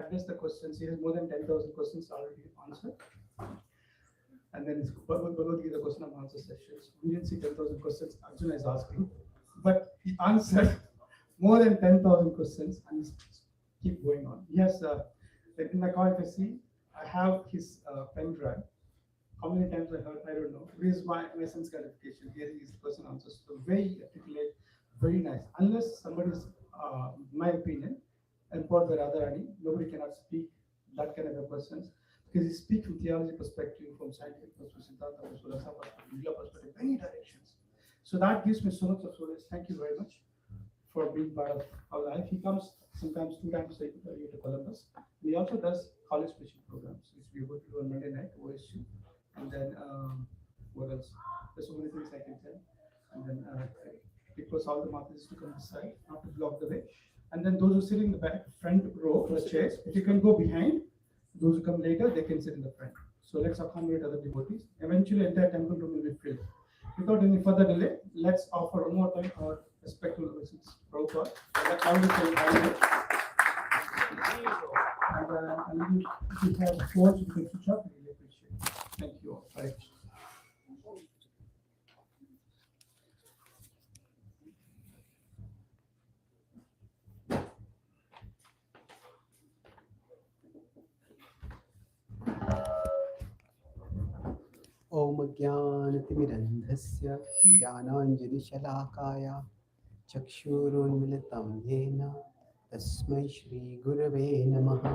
address the questions. He has more than 10,000 questions already answered. And then it's Bhagavad Gita question and answer sessions. We didn't see 10,000 questions Arjuna is asking, but he answered more than 10,000 questions and he's keep going on. He has, like in my car, if I see, I have his pen drive. How many times I heard, I don't know. This is my sense clarification. Here is the person answers. So very articulate, very nice. Unless somebody's, my opinion, empowered by Radharani, nobody cannot speak that kind of a questions. Because he speaks from theology perspective, from scientific perspective, Siddhanta perspective, Rasa perspective, Yoga perspective, many directions. So that gives me so much of solace. Thank you very much for being part of our life. He comes sometimes 2 times a year to Columbus. He also does college preaching programs, which we go to do on Monday night, OSU. And then what else? There's so many things I can tell. And then request all the Matas to come this side, not to block the way. And then those who sit in the back, front row, the chairs, if you can go behind, those who come later, they can sit in the front. So let's accommodate other devotees. Eventually, entire temple room will be filled. Without any further delay, let's offer one more time our respectful obeisance to Prabhupada. And if you have phones, you can switch up. We really appreciate it. Thank you all. Hare Krishna. Om Jnanatimirandhasya Jnananjali-shalakaya Chakshurunmilitam Yena Tasmai Shri Gurave Namaha.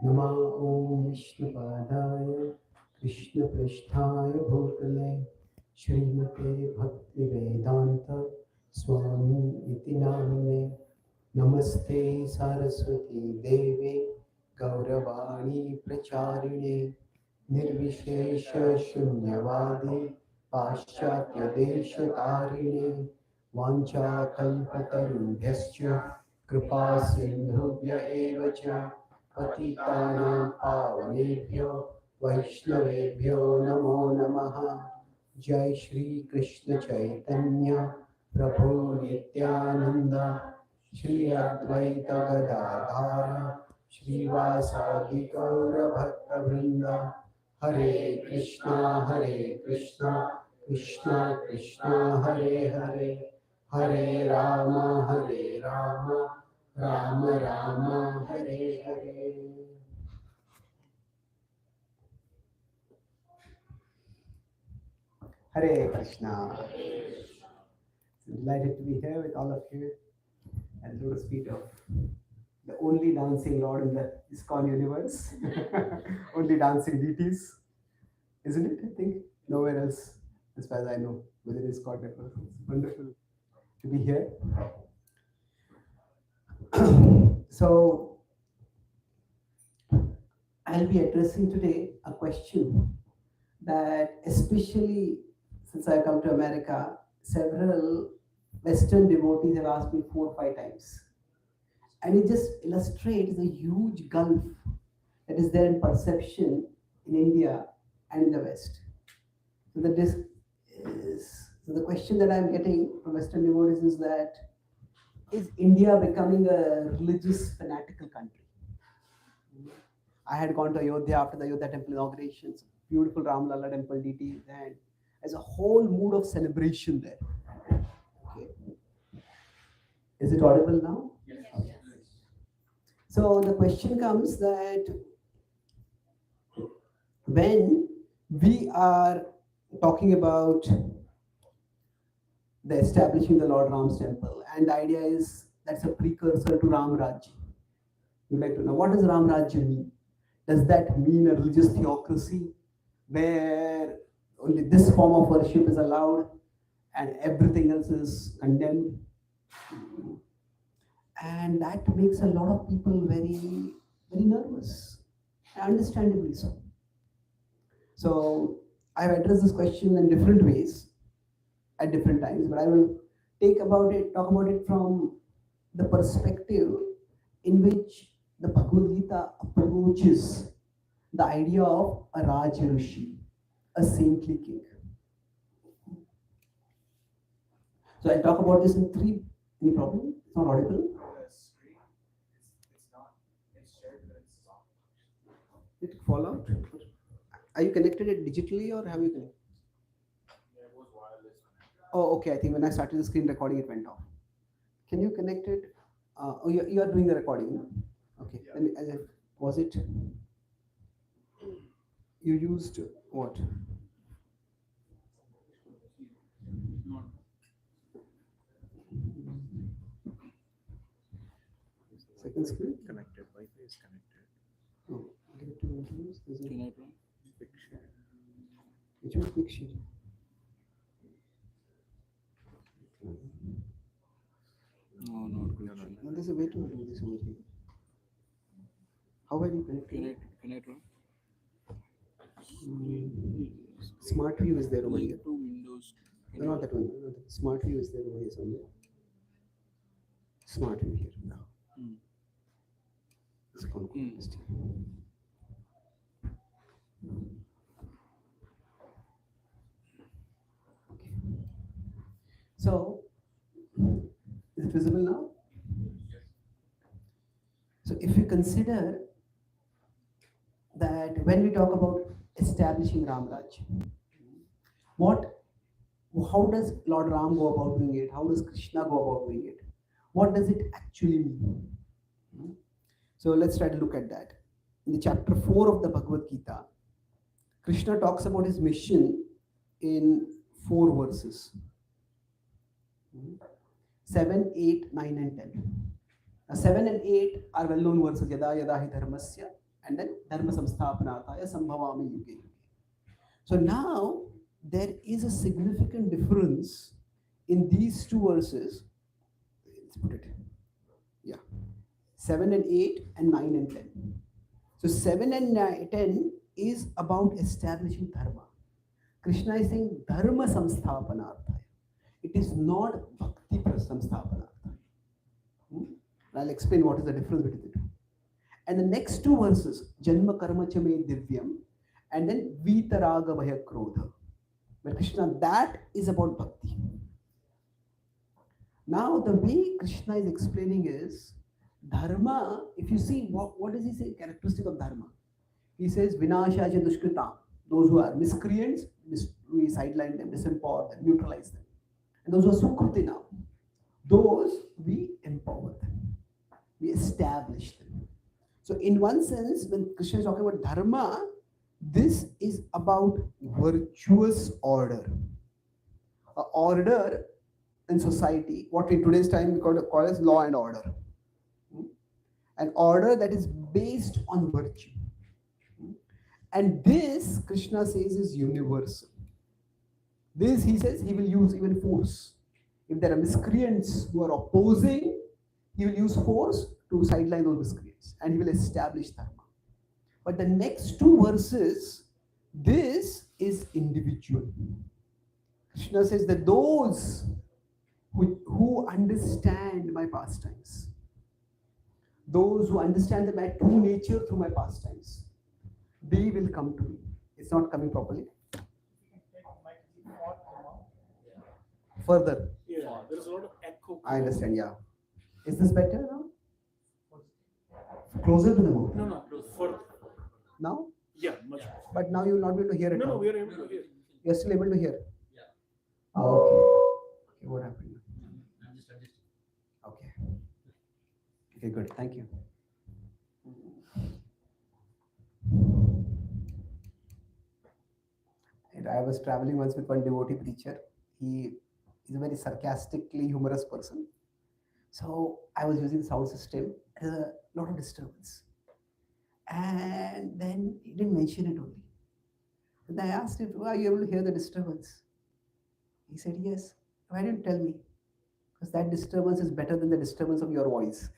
Nama Om Vishnupadaya Krishna Pristhaya Bhutale Srimate Bhakti Vedanta Swami Iti Namine. Namaste Saraswati Deve Gauravani Pracharine Nirvishesha Shunyavadi Paschatya Desha Tarine Vancha Kalpatarubhyascha Kripa Sindhubhya Evacha Patitanam Pavanebhyo Vaishnavebhyo Namo Namaha. Jai Shri Krishna Chaitanya Prabhu Nityananda Shri Advaita Gadadhara Shri Vasadi Gaura Bhakta Vrinda. Hare Krishna Krishna Krishna Hare Hare Hare Rama Rama Rama Hare Hare. Hare Krishna. Delighted to be here with all of you at the lotus feet of the only dancing Lord in the ISKCON universe. Only dancing deities, isn't it? I think nowhere else, as far as I know, within ISKCON network. It's wonderful to be here. So, I'll be addressing today a question that, especially since I come to America, several Western devotees have asked me 4 or 5 times. And it just illustrates the huge gulf that is there in perception in India and in the West. So the question that I'm getting from Western devotees is that, is India becoming a religious fanatical country? I had gone to Ayodhya after the Ayodhya temple inaugurations, beautiful Ram Lalla temple deities, and there's a whole mood of celebration there. Okay. Is it audible now? Yes. Okay. So the question comes that when we are talking about the establishing the Lord Ram's temple, and the idea is that's a precursor to Ram Rajya. We'd like to know, what does Ram Rajya mean? Does that mean a religious theocracy where only this form of worship is allowed and everything else is condemned? And that makes a lot of people very, very nervous, understandably so. So I've addressed this question in different ways at different times, but I will talk about it from the perspective in which the Bhagavad Gita approaches the idea of a Rajya Rishi, a saintly king. So I'll talk about this in 3. Any problem? It's not audible? The screen, it's not, it's shared, but Did it fall out? Are you connected it digitally or have you connected? Oh, okay. I think when I started the screen recording, it went off. Can you connect it? Oh, you are doing the recording. No? Okay. Yeah. Was it? You used what? Second screen? Connected. Wi-Fi is connected. Oh, get to introduce. Can I run? Quick share. Which was quick share? No, not quick No, share. there's a way to do this over here. How are you connected? Can I run? Smart view is there over Link here. to Windows. No, not that one. No, the smart view is there over here somewhere. Smart view here. No. It's called Okay. So, is it visible now? So, if you consider that when we talk about establishing Ramraj, how does Lord Ram go about doing it? How does Krishna go about doing it? What does it actually mean? So let's try to look at that. In the chapter 4 of the Bhagavad Gita, Krishna talks about his mission in 4 verses. 7, 8, 9 and 10. Now 7 and 8 are well-known verses. Yada yada hi dharmasya, and then dharma samsthapanataya sambhavami yuge yuge. So now there is a significant difference in these 2 verses. Let's put it. Yeah. 7 and 8 and 9 and 10. So 7 and 10 is about establishing dharma. Krishna is saying dharma samsthapanarthaya. It is not bhakti samsthapanarthaya. I'll explain what is the difference between the 2. And the next 2 verses, Janma karma cha me divyam, and then Vitaraga bhaya krodha. But Krishna, that is about bhakti. Now the way Krishna is explaining is, dharma, if you see, what does he say characteristic of dharma? He says, vinashaja dushkrita, those who are miscreants, we sideline them, disempower them, neutralize them. And those who are sukritina, those we empower them, we establish them. So in one sense, when Krishna is talking about dharma, this is about virtuous order. An order in society, what in today's time we call as law and order. An order that is based on virtue. And this, Krishna says, is universal. This, he says, he will use even force. If there are miscreants who are opposing, he will use force to sideline those miscreants, and he will establish dharma. But the next 2 verses, this is individual. Krishna says that those who understand my pastimes, those who understand my true nature through my pastimes, they will come to me. It's not coming properly. Further. Yeah, there's a lot of echo. I understand, yeah. Is this better now? Closer to the mouth. No, further. Now? Yeah, much better. But now you will not be able to hear it. No, now. we are able to hear. You're still able to hear? Yeah. Oh, okay. What happened? I'm just adjusting. Okay. Okay, good. Thank you. And I was traveling once with one devotee preacher. He is a very sarcastically humorous person. So I was using sound system. There's a lot of disturbance. And then he didn't mention it only. And I asked him, are you able to hear the disturbance? He said, yes. Why didn't you tell me? Because that disturbance is better than the disturbance of your voice.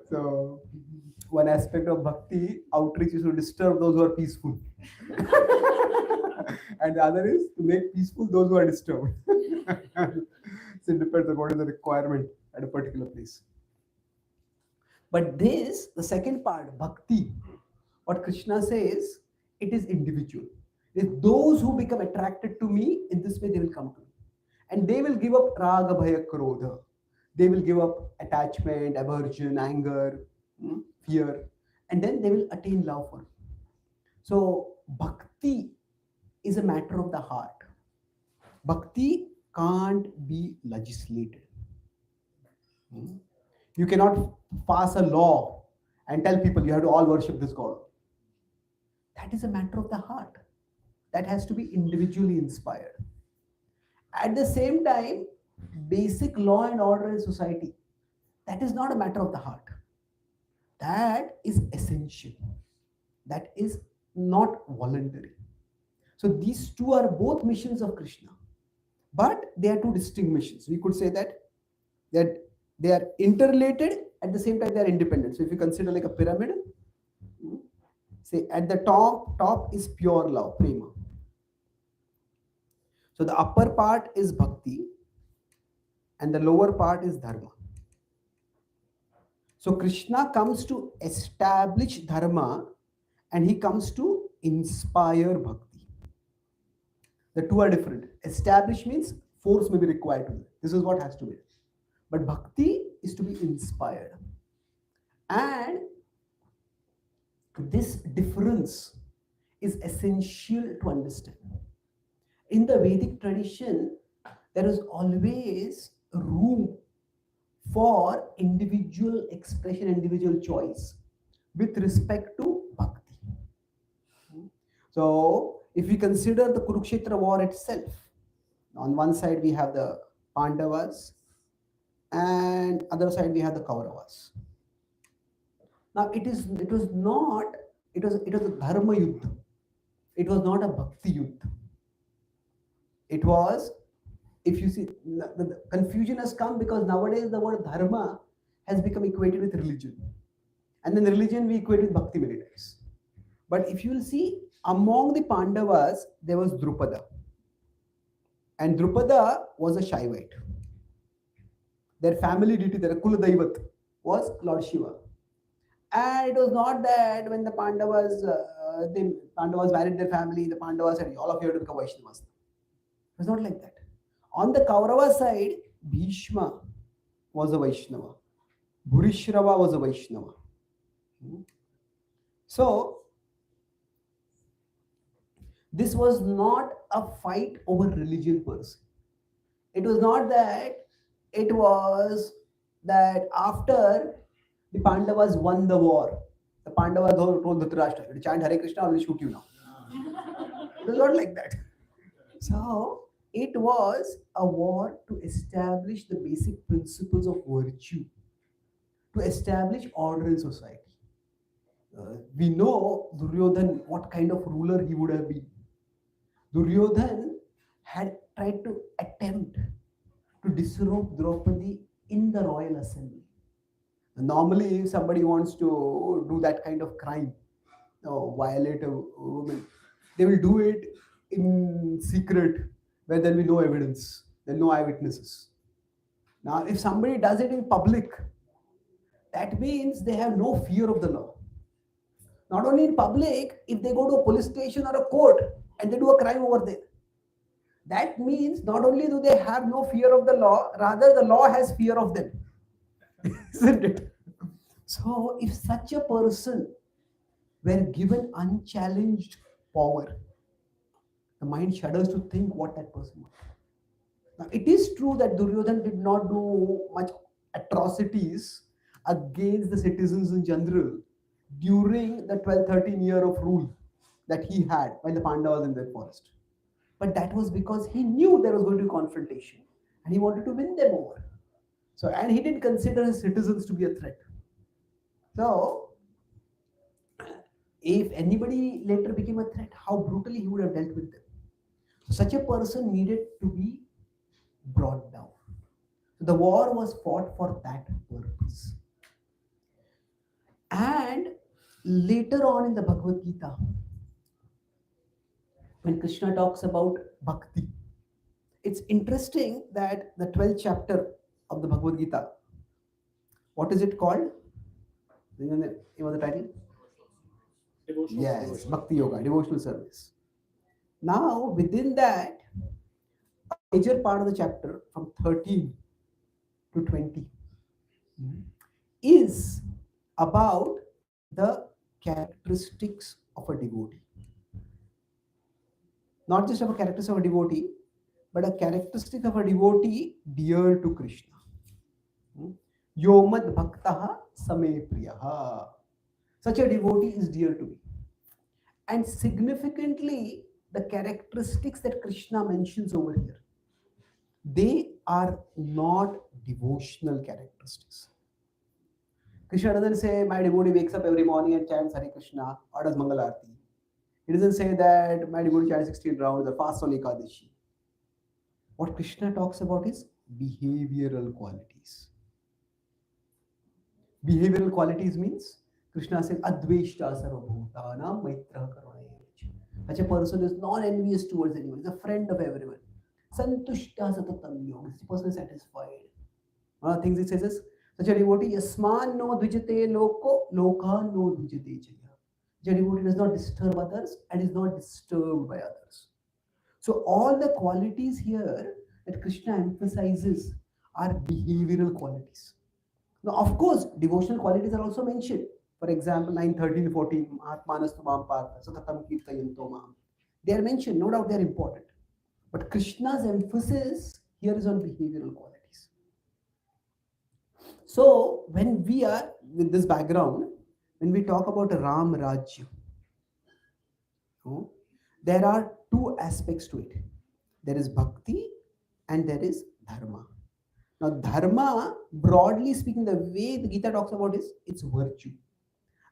So, one aspect of bhakti outreach is to disturb those who are peaceful. And the other is to make peaceful those who are disturbed. So it depends on what is the requirement at a particular place. But this, the second part, bhakti, what Krishna says, it is individual. If those who become attracted to me, in this way they will come to me. And they will give up raga, bhaya, krodha. They will give up attachment, aversion, anger, fear, and then they will attain love for me. So bhakti is a matter of the heart. Bhakti can't be legislated. You cannot pass a law and tell people you have to all worship this God. That is a matter of the heart. That has to be individually inspired. At the same time, basic law and order in society, that is not a matter of the heart. That is essential. That is not voluntary. So these two are both missions of Krishna, but they are two distinct missions. We could say that they are interrelated, at the same time they are independent. So if you consider like a pyramid, say at the top is pure love, prema. So the upper part is bhakti and the lower part is dharma. So Krishna comes to establish dharma and he comes to inspire bhakti. The two are different. Establish means force may be required to be. This is what has to be. But bhakti is to be inspired. And this difference is essential to understand. In the Vedic tradition, there is always room for individual expression, individual choice with respect to bhakti. So, if we consider the Kurukshetra war itself, on one side we have the Pandavas, and other side we have the Kauravas. Now, it was a dharma yuddha. It was not a bhakti yuddha. It was, if you see, the confusion has come because nowadays the word dharma has become equated with religion. And then religion we equate with bhakti many times. But if you will see, among the Pandavas, there was Drupada. And Drupada was a Shaivite. Their family deity, their Kula Daivat, was Lord Shiva. And it was not that when the Pandavas married their family, the Pandavas said, all of you have to become Vaishnavas. It was not like that. On the Kaurava side, Bhishma was a Vaishnava. Bhurishrava was a Vaishnava. So, this was not a fight over religion per se. It was not that, it was that after the Pandavas won the war, the Pandavas told Dhritarashtra, chant Hare Krishna or we'll shoot you now. It was not like that. So, it was a war to establish the basic principles of virtue, to establish order in society. We know Duryodhan, what kind of ruler he would have been. Duryodhan had tried to attempt to disrobe Draupadi in the royal assembly. Normally, if somebody wants to do that kind of crime, violate a woman, they will do it in secret where there will be no evidence, there are no eyewitnesses. Now, if somebody does it in public, that means they have no fear of the law. Not only in public, if they go to a police station or a court and they do a crime over there, that means not only do they have no fear of the law, rather the law has fear of them. Isn't it? So, if such a person were given unchallenged power, the mind shudders to think what that person was. Now, it is true that Duryodhan did not do much atrocities against the citizens in general during the 12-13 year of rule that he had while the Pandavas in their forest. But that was because he knew there was going to be confrontation and he wanted to win them over. So, and he didn't consider his citizens to be a threat. So, if anybody later became a threat, how brutally he would have dealt with them. So such a person needed to be brought down. So the war was fought for that purpose. And later on in the Bhagavad Gita, when Krishna talks about bhakti, it's interesting that the 12th chapter of the Bhagavad Gita, what is it called? You know the title? Devotional. Yes, devotional. Bhakti Yoga, devotional service. Now, within that, a major part of the chapter from 13 to 20 is about the characteristics of a devotee. Not just about characteristics of a devotee, but a characteristic of a devotee dear to Krishna. Yomad bhaktaha same priyaha. Such a devotee is dear to me. And significantly, the characteristics that Krishna mentions over here, they are not devotional characteristics. Krishna doesn't say, my devotee wakes up every morning and chants Hare Krishna or does Mangal Arati. He doesn't say that my devotee chants 16 rounds or fasts on Ekadashi. What Krishna talks about is behavioral qualities. Behavioral qualities means Krishna says, Adveshta sarvabhutanam maitra karunaya. Such a person is non-envious towards anyone, is a friend of everyone. Santushta satatam yoga. This person is satisfied. One of the things it says is, such a devotee, yasman no dvijate loko, loka no dvijate jaya. Such a devotee does not disturb others and is not disturbed by others. So all the qualities here that Krishna emphasizes are behavioral qualities. Now, of course, devotional qualities are also mentioned. For example, 9, 13, 14, Atmanastu Mam Partha, Satatam Kirtayanto Mam. They are mentioned, no doubt they are important. But Krishna's emphasis here is on behavioral qualities. So, when we are with this background, when we talk about Ram Rajya, there are two aspects to it. There is bhakti and there is dharma. Now, dharma, broadly speaking, the way the Gita talks about is it's virtue.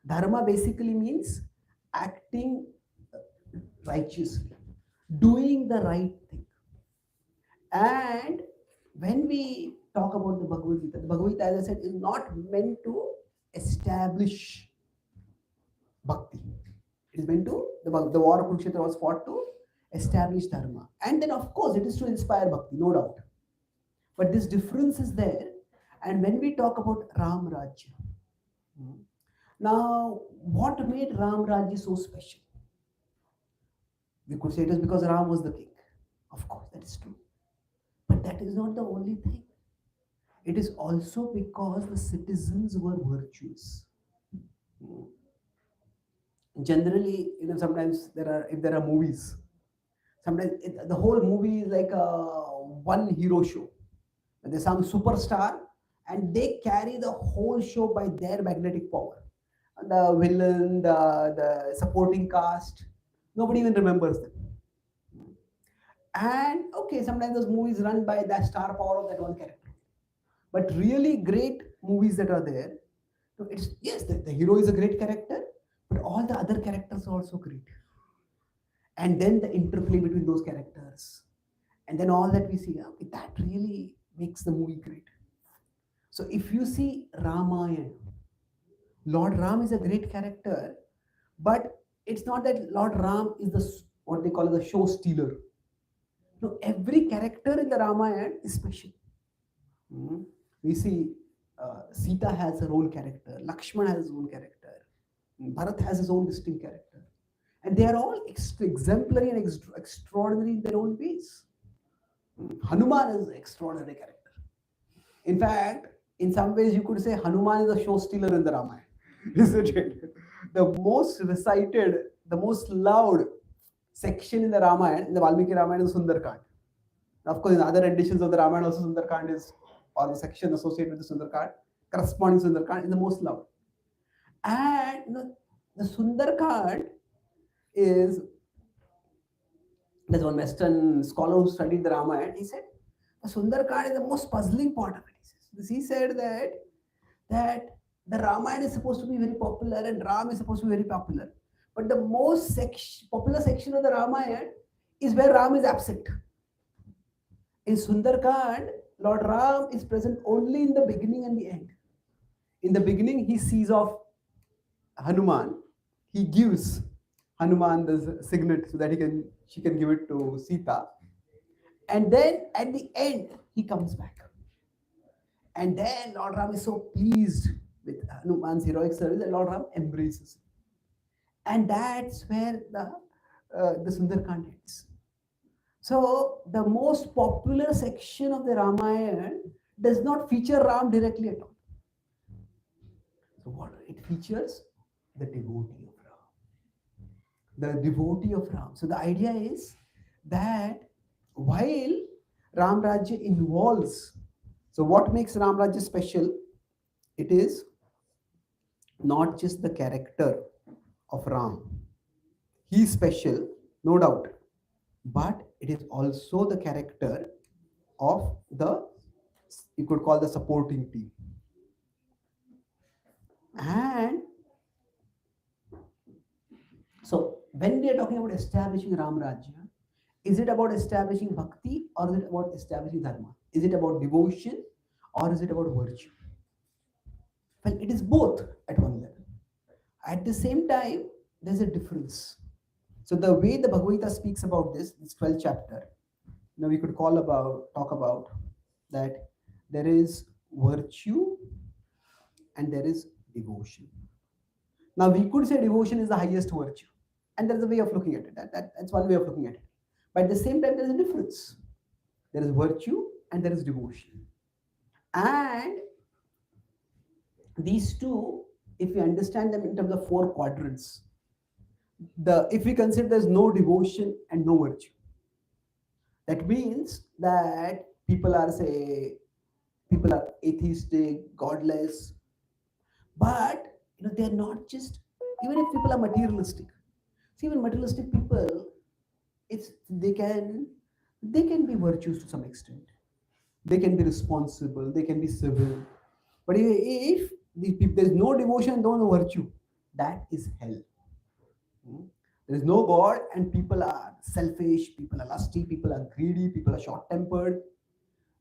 Dharma basically means acting righteously, doing the right thing. And when we talk about the Bhagavad Gita, as I said, is not meant to establish bhakti. It is meant to, the war of Kurukshetra was fought to establish dharma. And then, of course, it is to inspire bhakti, no doubt. But this difference is there. And when we talk about Ram Rajya, now, what made Ram Rajya so special? We could say it is because Ram was the king. Of course, that is true. But that is not the only thing. It is also because the citizens were virtuous. Generally, sometimes if there are movies, sometimes the whole movie is like a one hero show. There's some superstar and they carry the whole show by their magnetic power. The villain, the supporting cast, nobody even remembers them. And okay, sometimes those movies run by that star power of that one character. But really great movies that are there, so it's yes, the hero is a great character, but all the other characters are also great. And then the interplay between those characters, and then all that we see, okay, that really makes the movie great. So if you see Ramayana, Lord Ram is a great character, but it's not that Lord Ram is the what they call the show stealer. No, every character in the Ramayana is special. We see Sita has her own character, Lakshman has his own character, Bharat has his own distinct character, and they are all exemplary and extraordinary in their own ways. Hanuman is an extraordinary character. In fact, in some ways, you could say Hanuman is a show stealer in the Ramayana. Isn't it? The most recited, the most loved section in the Ramayana, in the Valmiki Ramayana, is Sundarkand. Of course, in other editions of the Ramayana, also Sundarkand is, or the section associated with the Sundarkand, corresponding Sundarkand is the most loved. And the Sundarkand is, there's one Western scholar who studied the Ramayana, he said, the Sundarkand is the most puzzling part of it. He said that the Ramayana is supposed to be very popular and Ram is supposed to be very popular. But the most popular section of the Ramayana is where Ram is absent. In Sundarkand, Lord Ram is present only in the beginning and the end. In the beginning, he sees off Hanuman. He gives Hanuman the signet so that she can give it to Sita. And then at the end, he comes back. And then Lord Ram is so pleased with Hanuman's heroic service that Lord Ram embraces him. And that's where the Sundarkand ends. So the most popular section of the Ramayana does not feature Ram directly at all. So what it features? The devotee of Ram. The devotee of Ram. So the idea is that while Ram Rajya involves, so what makes Ram Rajya special? It is not just the character of Ram. He is special, no doubt, but it is also the character of the, you could call the supporting team. And so when we are talking about establishing Ram Rajya, is it about establishing bhakti or is it about establishing dharma? Is it about devotion or is it about virtue? Well, it is both at one level. At the same time, there's a difference. So the way the Bhagavad Gita speaks about this 12th chapter, we could talk about that there is virtue and there is devotion. Now we could say devotion is the highest virtue, and there's a way of looking at it. That's one way of looking at it. But at the same time, there's a difference. There is virtue and there is devotion. And these two, if we understand them in terms of 4 quadrants, if we consider there's no devotion and no virtue, that means that people are atheistic, godless, but they're not just, even if people are materialistic. See, even materialistic people, they can be virtuous to some extent. They can be responsible, they can be civil. But if there's no devotion, no virtue, that is hell. There is no God and people are selfish, people are lusty, people are greedy, people are short-tempered.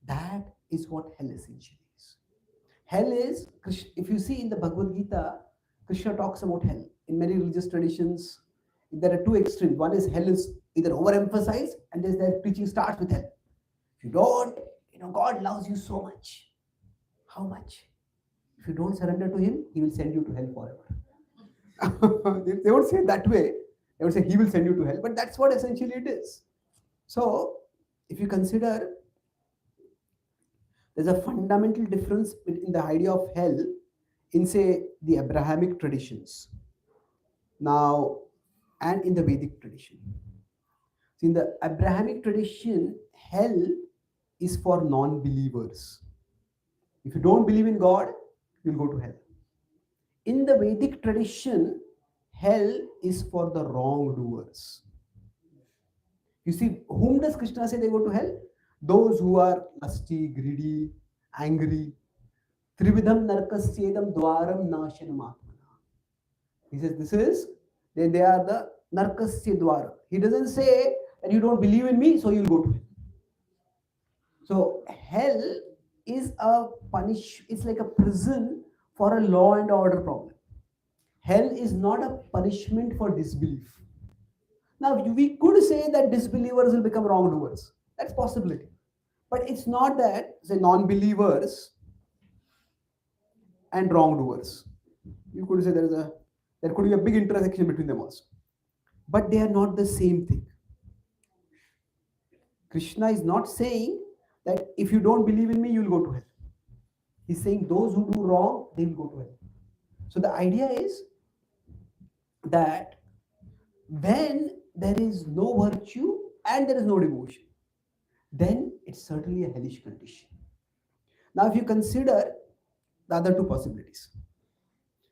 That is what hell essentially is. Hell is, if you see in the Bhagavad Gita, Krishna talks about hell. In many religious traditions, there are 2 extremes. One is hell is either overemphasized and their preaching starts with hell. If you don't, God loves you so much. How much? If you don't surrender to him, he will send you to hell forever. They won't say it that way. They would say he will send you to hell, but that's what essentially it is. So if you consider, there's a fundamental difference in the idea of hell in, say, the Abrahamic traditions now and in the Vedic tradition. So in the Abrahamic tradition, hell is for non-believers. If you don't believe in God, you'll go to hell. In the Vedic tradition, hell is for the wrongdoers. You see, whom does Krishna say they go to hell? Those who are lusty, greedy, angry. Trividham narkasyedam dwaram nashanam atmana. He says, they are the narkasya dwaram. He doesn't say that you don't believe in me, so you'll go to hell. So hell is it's like a prison for a law and order problem. Hell is not a punishment for disbelief. Now, we could say that disbelievers will become wrongdoers. That's possibility. But it's not that, say, non-believers and wrongdoers. You could say there could be a big intersection between them also. But they are not the same thing. Krishna is not saying that if you don't believe in me, you'll go to hell. He's saying those who do wrong, they will go to hell. So the idea is that when there is no virtue and there is no devotion, then it's certainly a hellish condition. Now, if you consider the other 2 possibilities,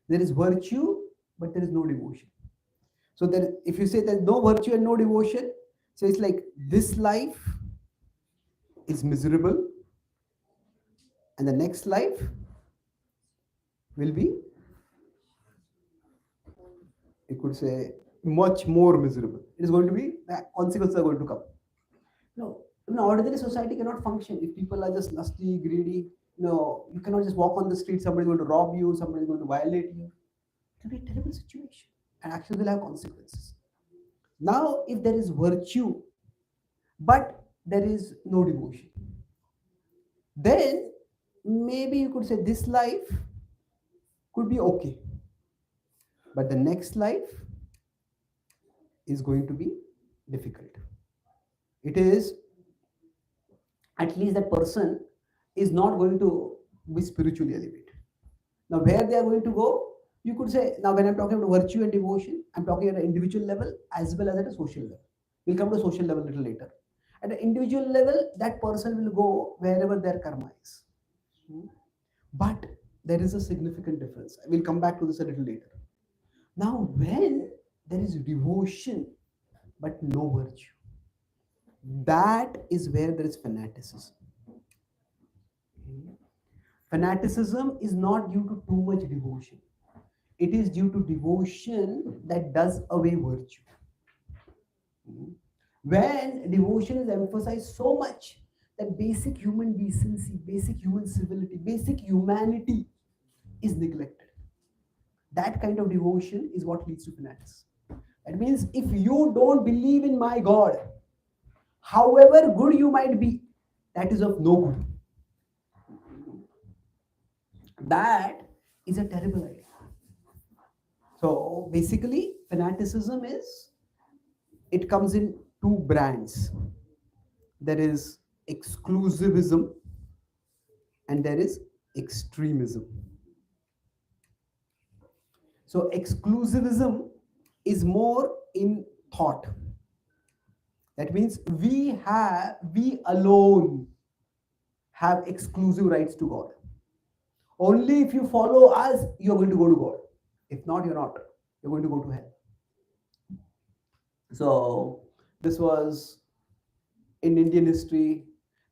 there is virtue, but there is no devotion. So if you say there's no virtue and no devotion, so it's like this life is miserable and the next life will be, you could say, much more miserable. It is going to be, the consequences are going to come. No, ordinary society cannot function if people are just lusty, greedy. You cannot just walk on the street, somebody is going to rob you, somebody is going to violate you. It will be a terrible situation and actions will have consequences. Now, if there is virtue, but there is no devotion, then maybe you could say this life could be okay, but the next life is going to be difficult. It is, at least that person is not going to be spiritually elevated. Now, where they are going to go, you could say, now when I'm talking about virtue and devotion, I'm talking at an individual level as well as at a social level. We'll come to social level a little later. At an individual level, that person will go wherever their karma is. But there is a significant difference. We'll come back to this a little later. Now, when there is devotion but no virtue, that is where there is fanaticism. Fanaticism is not due to too much devotion. It is due to devotion that does away virtue. When devotion is emphasized so much that basic human decency, basic human civility, basic humanity is neglected, that kind of devotion is what leads to fanaticism. That means if you don't believe in my God, however good you might be, that is of no good. That is a terrible idea. So basically, fanaticism is, it comes in two brands. There is exclusivism and there is extremism. So exclusivism is more in thought. That means we alone have exclusive rights to God. Only if you follow us, you're going to go to God. If not, you're not. You're going to go to hell. So this was in Indian history.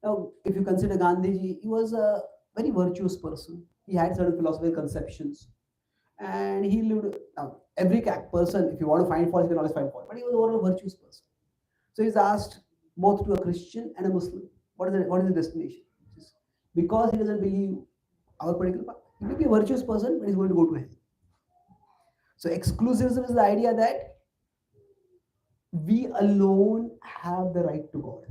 Now, if you consider Gandhiji, he was a very virtuous person. He had certain philosophical conceptions. And he lived, now every person, if you want to find fault, you can always find fault. But he was overall a virtuous person. So he's asked both to a Christian and a Muslim, what is the destination? Because he doesn't believe our particular path. He may be a virtuous person, but he's going to go to hell. So exclusivism is the idea that we alone have the right to God.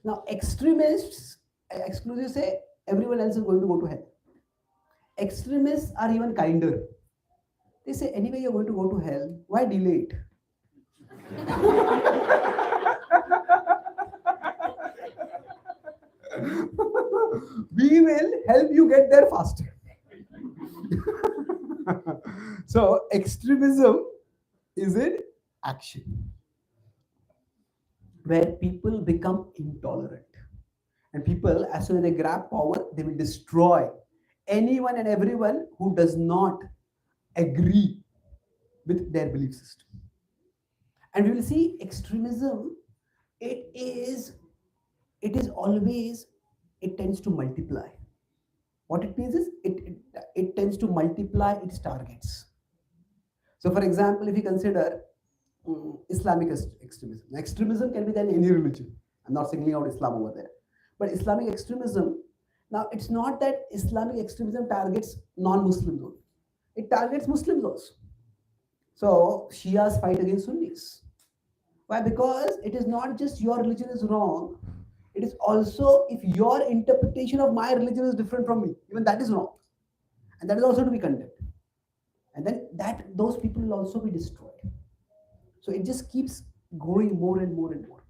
Now extremists, exclusive say everyone else is going to go to hell. Extremists are even kinder. They say anyway you're going to go to hell, why delay it? We will help you get there faster. So extremism is in action, where people become intolerant. And people, as soon as they grab power, they will destroy anyone and everyone who does not agree with their belief system. And we will see extremism, it tends to multiply. What it means is it tends to multiply its targets. So for example, if you consider Islamic extremism. Extremism can be then any religion. I'm not singling out Islam over there. But Islamic extremism, now it's not that Islamic extremism targets non-Muslims only. It targets Muslims also. So Shias fight against Sunnis. Why? Because it is not just your religion is wrong. It is also if your interpretation of my religion is different from me, even that is wrong. And that is also to be condemned. And then those people will also be destroyed. So it just keeps growing more and more and more.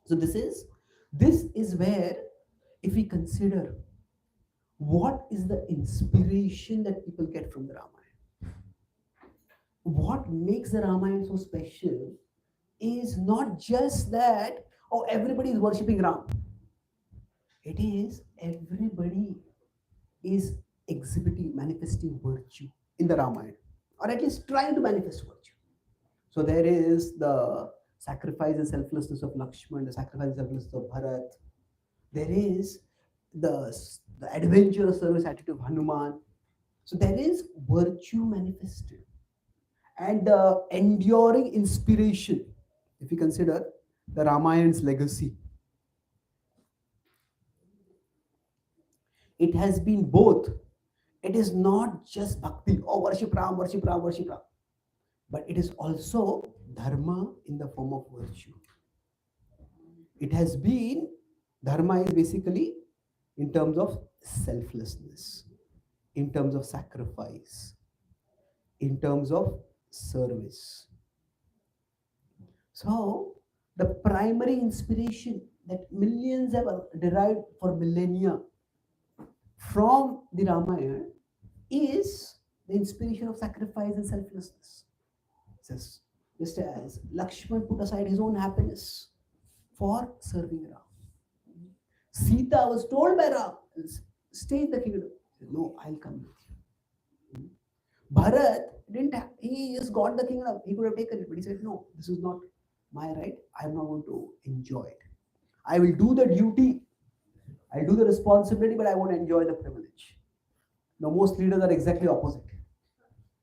So this is where, if we consider what is the inspiration that people get from the Ramayana, what makes the Ramayana so special is not just that, oh, everybody is worshipping Ram. It is everybody is exhibiting, manifesting virtue in the Ramayana, or at least trying to manifest virtue. So there is the sacrifice and selflessness of Lakshman, the sacrifice and selflessness of Bharat. There is the adventurous service attitude of Hanuman. So there is virtue manifested. And the enduring inspiration, if you consider the Ramayana's legacy, it has been both. It is not just bhakti, oh, worship Ram, worship Ram, worship Ram. But it is also dharma in the form of virtue. It has been, dharma is basically in terms of selflessness, in terms of sacrifice, in terms of service. So, the primary inspiration that millions have derived for millennia from the Ramayana is the inspiration of sacrifice and selflessness. Just as Lakshman put aside his own happiness for serving Ram. Sita was told by Ram, stay in the kingdom. No, I'll come with you. Bharat didn't have, he just got the kingdom. He could have taken it, but he said, no, this is not my right. I'm not going to enjoy it. I will do the duty. I'll do the responsibility, but I won't enjoy the privilege. Now, most leaders are exactly opposite.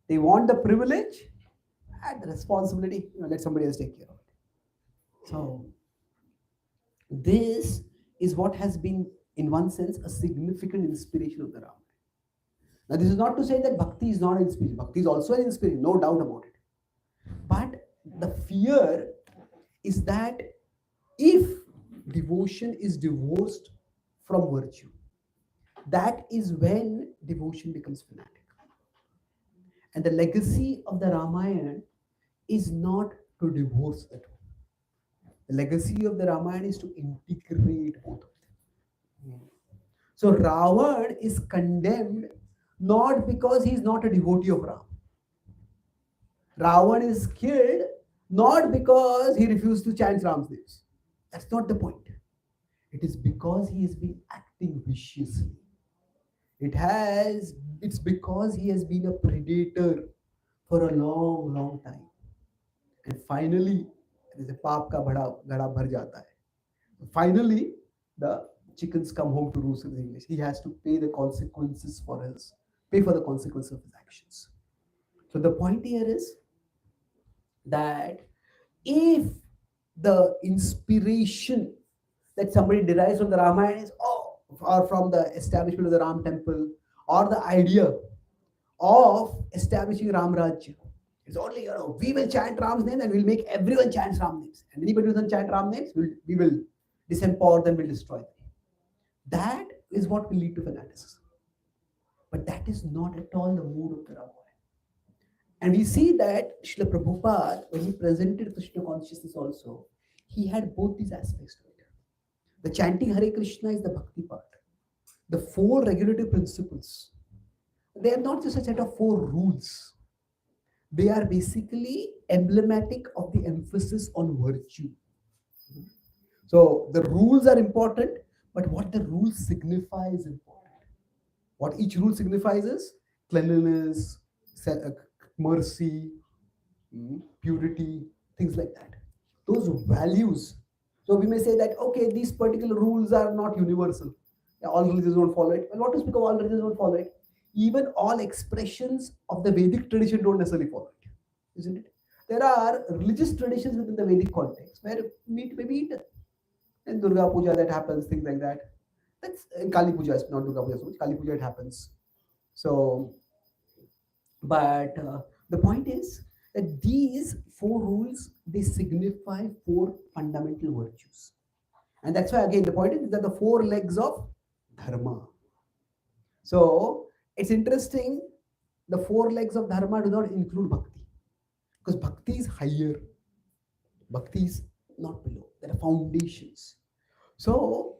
They want the privilege and the responsibility, let somebody else take care of it. So, this is what has been, in one sense, a significant inspiration of the Ramayana. Now, this is not to say that bhakti is not an inspiration. Bhakti is also an inspiration, no doubt about it. But the fear is that if devotion is divorced from virtue, that is when devotion becomes fanatic. And the legacy of the Ramayana is not to divorce the two. The legacy of the Ramayana is to integrate both of them. So Ravan is condemned not because he is not a devotee of Ram. Ravan is killed not because he refused to chant Ram's names. That's not the point. It is because he has been acting viciously. It's because he has been a predator for a long, long time. And finally, there's a paap ka gada bhar jata hai. Finally, the chickens come home to roost in English. He has to pay the consequences pay for the consequences of his actions. So the point here is that if the inspiration that somebody derives from the Ramayana is, or from the establishment of the Ram temple, or the idea of establishing Ram Rajya, it's only, we will chant Ram's name and we'll make everyone chant Ram's names. And anybody who doesn't chant Ram's names, we will disempower them, we'll destroy them. That is what will lead to fanaticism. But that is not at all the mood of the Ramayana. And we see that Srila Prabhupada, when he presented Krishna consciousness also, he had both these aspects to it. The chanting Hare Krishna is the bhakti part. The 4 regulative principles, they are not just a set of 4 rules. They are basically emblematic of the emphasis on virtue. So the rules are important, but what the rules signify is important. What each rule signifies is cleanliness, mercy, purity, things like that. Those values. So we may say that, okay, these particular rules are not universal. All religions don't follow it. Well, what to speak of all religions don't follow it? Even all expressions of the Vedic tradition don't necessarily follow it, isn't it? There are religious traditions within the Vedic context where meat may be eaten. In Durga Puja that happens, things like that. That's in Kali Puja, it's not Durga Puja so much. Kali Puja it happens. So, but the point is that these 4 rules, they signify 4 fundamental virtues. And that's why, again, the point is that the 4 legs of dharma. So, it's interesting, the 4 legs of dharma do not include bhakti. Because bhakti is higher. Bhakti is not below. There are foundations. So,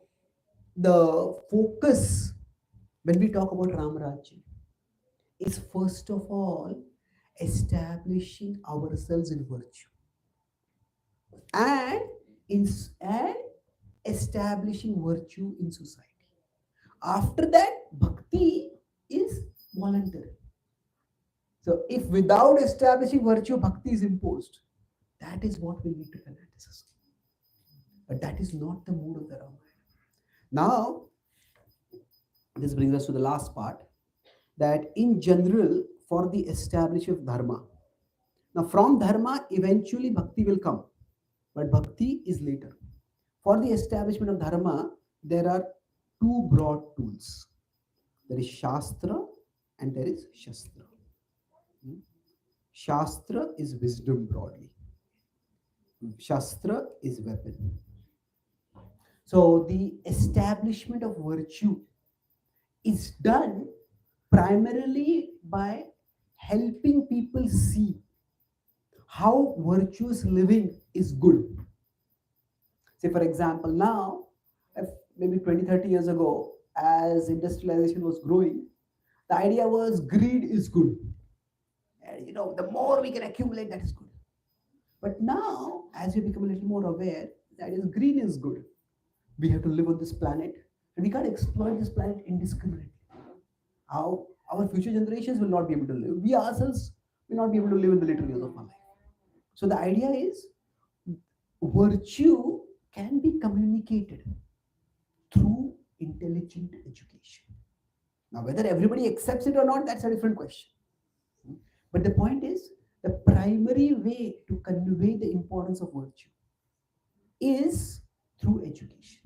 the focus when we talk about Ram Rajya is first of all establishing ourselves in virtue and establishing virtue in society. After that, bhakti is voluntary. So if without establishing virtue, bhakti is imposed, that is what will lead to fanaticism. But that is not the mood of the Ramayana. Now, this brings us to the last part, that in general, for the establishment of dharma. Now, from dharma, eventually bhakti will come, but bhakti is later. For the establishment of dharma, there are 2 broad tools. There is Shastra and there is Shastra. Shastra is wisdom broadly. Shastra is weapon. So the establishment of virtue is done primarily by helping people see how virtuous living is good. Say, for example, now, if maybe 20, 30 years ago, as industrialization was growing, the idea was greed is good. And the more we can accumulate, that is good. But now, as we become a little more aware, that is green is good. We have to live on this planet, and we can't exploit this planet indiscriminately. How our future generations will not be able to live. We ourselves will not be able to live in the later years of our life. So the idea is virtue can be communicated through intelligent education. Now, whether everybody accepts it or not, that's a different question. But the point is, the primary way to convey the importance of virtue is through education.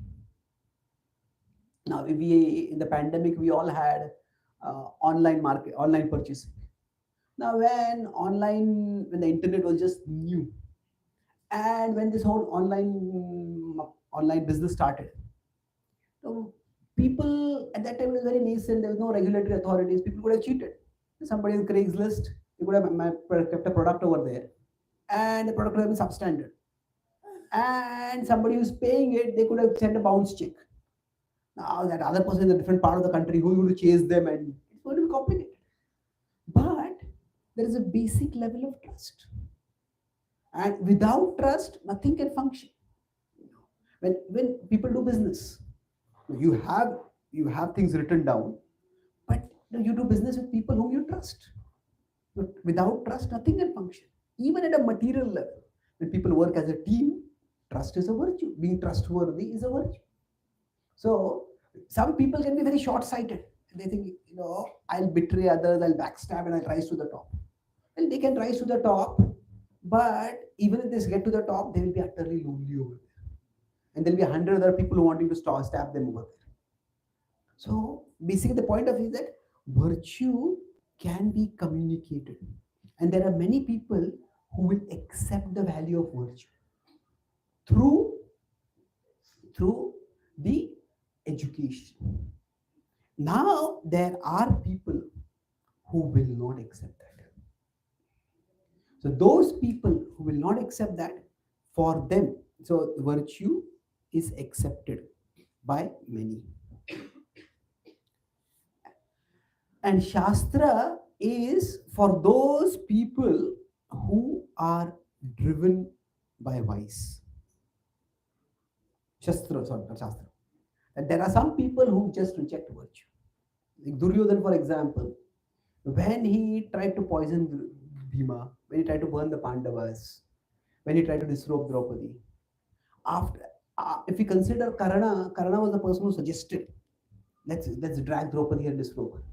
Now, in the pandemic, we all had online purchasing. Now, when the internet was just new, and when this whole online business started, so people at that time, it was very nascent. There was no regulatory authorities. People could have cheated. Somebody on Craigslist, they could have kept a product over there, and the product would have been substandard. And somebody who's paying it, they could have sent a bounce check. Now that other person in a different part of the country, who is going to chase them, and it's going to be complicated. But there is a basic level of trust, and without trust, nothing can function. When people do business, you have things written down, but you do business with people whom you trust. But without trust, nothing can function. Even at a material level, when people work as a team, trust is a virtue. Being trustworthy is a virtue. So some people can be very short-sighted. They think, I'll betray others, I'll backstab, and I'll rise to the top. Well, they can rise to the top, but even if they get to the top, they will be utterly lonely over there. And there'll be 100 other people who want you to stab them over there. So basically the point of it is that virtue can be communicated. And there are many people who will accept the value of virtue through the education. Now there are people who will not accept that. So those people who will not accept that, for them, so virtue is accepted by many. And Shastra is for those people who are driven by vice. Shastra. And there are some people who just reject virtue. Like Duryodhana, for example, when he tried to poison Bhima, when he tried to burn the Pandavas, when he tried to disrobe Draupadi, if we consider Karna was the person who suggested, let's drag Draupadi and disrobe her.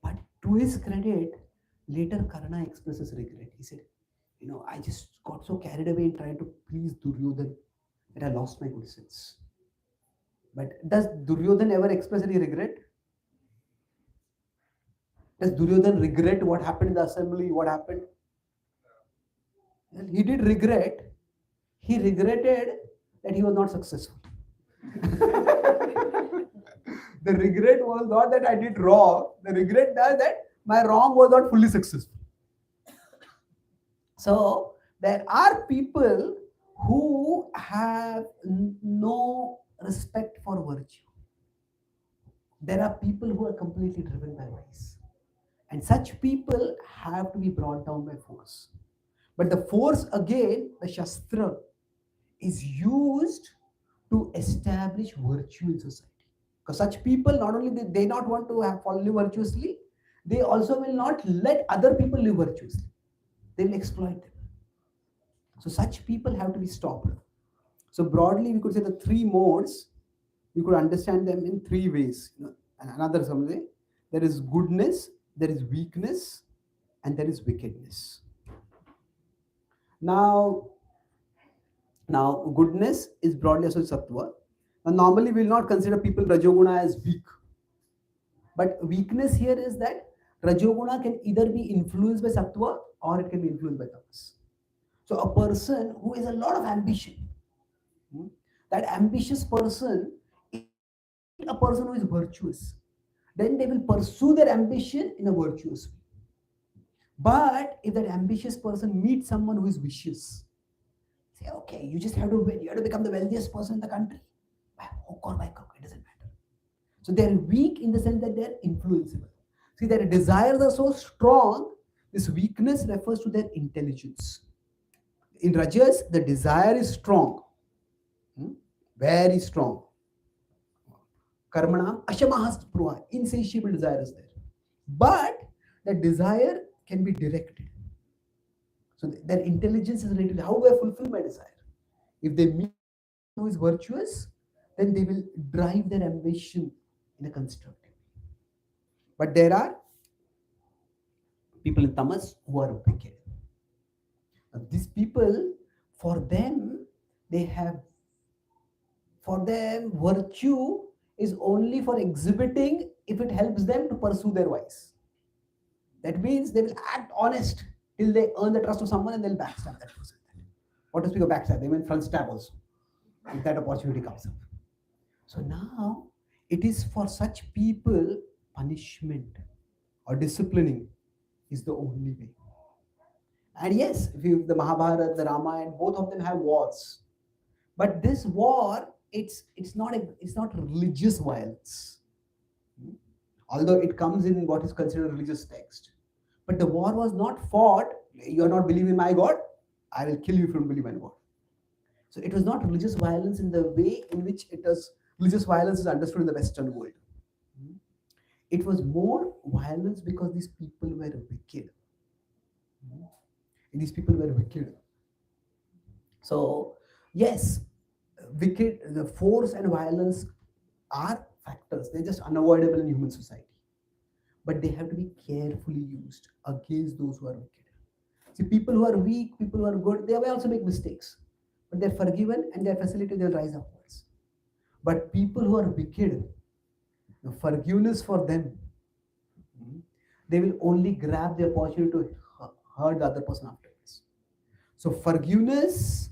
But to his credit, later Karna expresses regret. He said, I just got so carried away in trying to please Duryodhana that I lost my good sense. But does Duryodhana ever express any regret? Does Duryodhana regret what happened in the assembly? What happened? Well, he did regret. He regretted that he was not successful. The regret was not that I did wrong. The regret was that my wrong was not fully successful. So there are people who have no respect for virtue. There are people who are completely driven by vice. And such people have to be brought down by force. But the force, again, the Shastra, is used to establish virtue in society. Because such people, not only they not want to live virtuously, they also will not let other people live virtuously. They will exploit them. So such people have to be stopped. So broadly, we could say the three modes, you could understand them in three ways. Another way, there is goodness, there is weakness, and there is wickedness. Now goodness is broadly associated with sattva. Now normally we will not consider people rajoguna as weak. But weakness here is that rajoguna can either be influenced by sattva or it can be influenced by tamas. So a person who has a lot of ambition, that ambitious person is a person who is virtuous. Then they will pursue their ambition in a virtuous way. But if that ambitious person meets someone who is vicious, say, okay, you just have to win, you have to become the wealthiest person in the country. By hook or by crook, it doesn't matter. So they're weak in the sense that they're influenceable. See, their desires are so strong, this weakness refers to their intelligence. In Rajas, the desire is strong, very strong. Karmanam ashamahas pruha, insatiable desire is there. But the desire can be directed. So their intelligence is related to how do I fulfill my desire? If they meet who is virtuous, then they will drive their ambition in a constructive way. But there are people in tamas who are wicked. Now, these people, for them, virtue is only for exhibiting if it helps them to pursue their vice. That means they will act honest till they earn the trust of someone and they'll backstab that person. What to speak of backstab? They will front stab also if that opportunity comes up. So now it is for such people, punishment or disciplining is the only way. And yes, if the Mahabharata, the Ramayana, both of them have wars. But this war, it's not religious violence. Although it comes in what is considered religious text. But the war was not fought, you are not believing in my God, I will kill you if you don't believe in God. So it was not religious violence in the way in which religious violence is understood in the Western world. It was more violence because these people were wicked. And these people were wicked. So yes, the force and violence are factors. They're just unavoidable in human society. But they have to be carefully used against those who are wicked. See, people who are weak, people who are good, they may also make mistakes. But they're forgiven and they're facilitated, they'll rise upwards. But people who are wicked, the forgiveness for them, they will only grab the opportunity to hurt the other person afterwards. So forgiveness,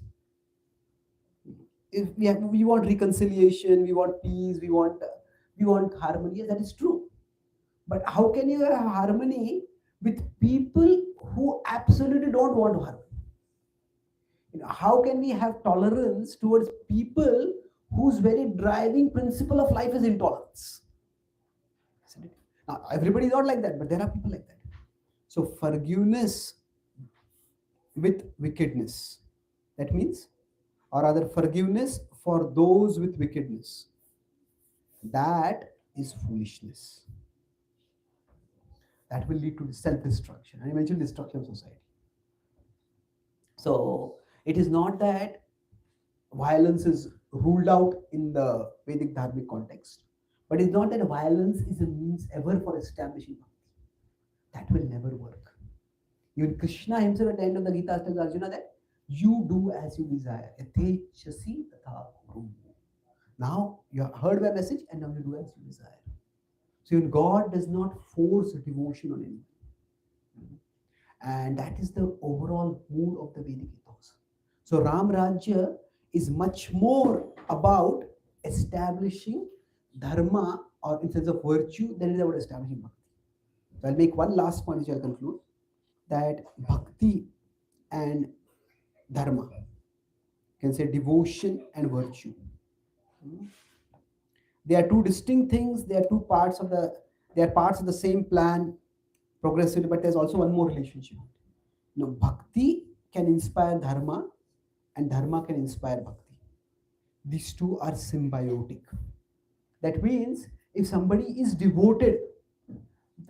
if we want reconciliation, we want peace, we want harmony, yes, that is true. But how can you have harmony with people who absolutely don't want to harm? How can we have tolerance towards people whose very driving principle of life is intolerance? Now, everybody is not like that, but there are people like that. So forgiveness with wickedness, that means, or rather forgiveness for those with wickedness, that is foolishness. That will lead to self-destruction. I mentioned destruction of society. So it is not that violence is ruled out in the Vedic Dharmic context, but it's not that violence is a means ever for establishing bhakti. That will never work. Even Krishna himself at the end of the Gita tells Arjuna that you do as you desire. Now you have heard my message and now you do as you desire. So even God does not force devotion on anyone. And that is the overall mood of the Vedic ethos. So Ram Rajya is much more about establishing dharma, or in sense of virtue, than it is about establishing bhakti. So I'll make one last point which I'll conclude, that bhakti and dharma, you can say devotion and virtue. They are two distinct things. They are parts of the same plan progressively, but there's also one more relationship. Bhakti can inspire dharma and dharma can inspire bhakti. These two are symbiotic. That means if somebody is devoted,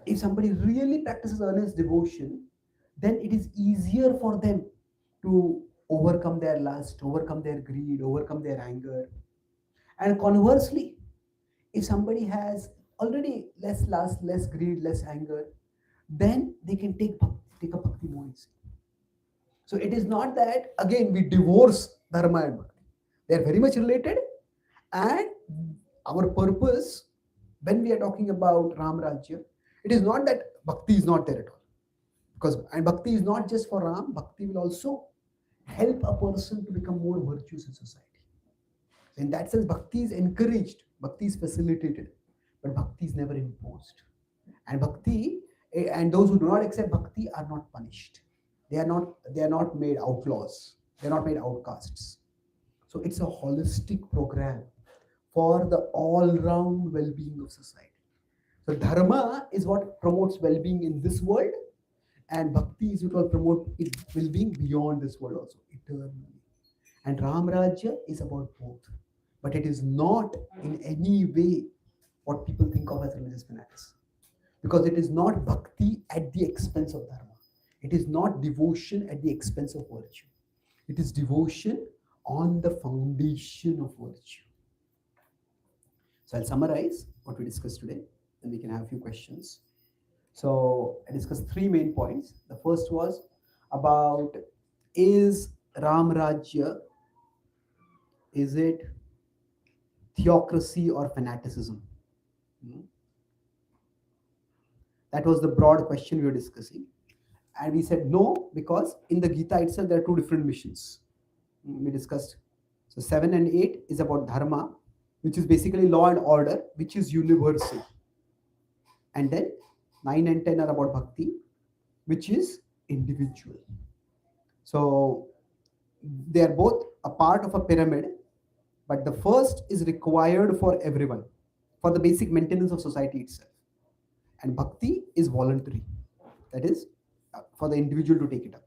if somebody really practices earnest devotion, then it is easier for them to overcome their lust, overcome their greed, overcome their anger. And conversely, if somebody has already less lust, less greed, less anger, then they can take up bhakti more easily. So it is not that, again, we divorce dharma and bhakti. They are very much related, and our purpose, when we are talking about Ram Rajya, it is not that bhakti is not there at all. And bhakti is not just for Ram, bhakti will also help a person to become more virtuous in society. So in that sense, bhakti is encouraged, bhakti is facilitated, but bhakti is never imposed. And bhakti And those who do not accept bhakti are not punished. They are not made outlaws. They are not made outcasts. So it's a holistic program for the all-round well-being of society. So dharma is what promotes well-being in this world, and bhakti is what will promote well-being beyond this world also, eternally. And Ram Rajya is about both, but it is not in any way what people think of as religious fanatics, because it is not bhakti at the expense of dharma. It is not devotion at the expense of virtue. It is devotion on the foundation of virtue. So I'll summarize what we discussed today, and we can have a few questions. So I discussed three main points. The first was about, is Ram Rajya, is it theocracy or fanaticism? That was the broad question we were discussing. And we said no, because in the Gita itself there are two different missions. We discussed. So 7 and 8 is about dharma, which is basically law and order, which is universal. And then 9 and 10 are about bhakti, which is individual. So they are both a part of a pyramid, but the first is required for everyone, for the basic maintenance of society itself. And bhakti is voluntary. That is for the individual to take it up.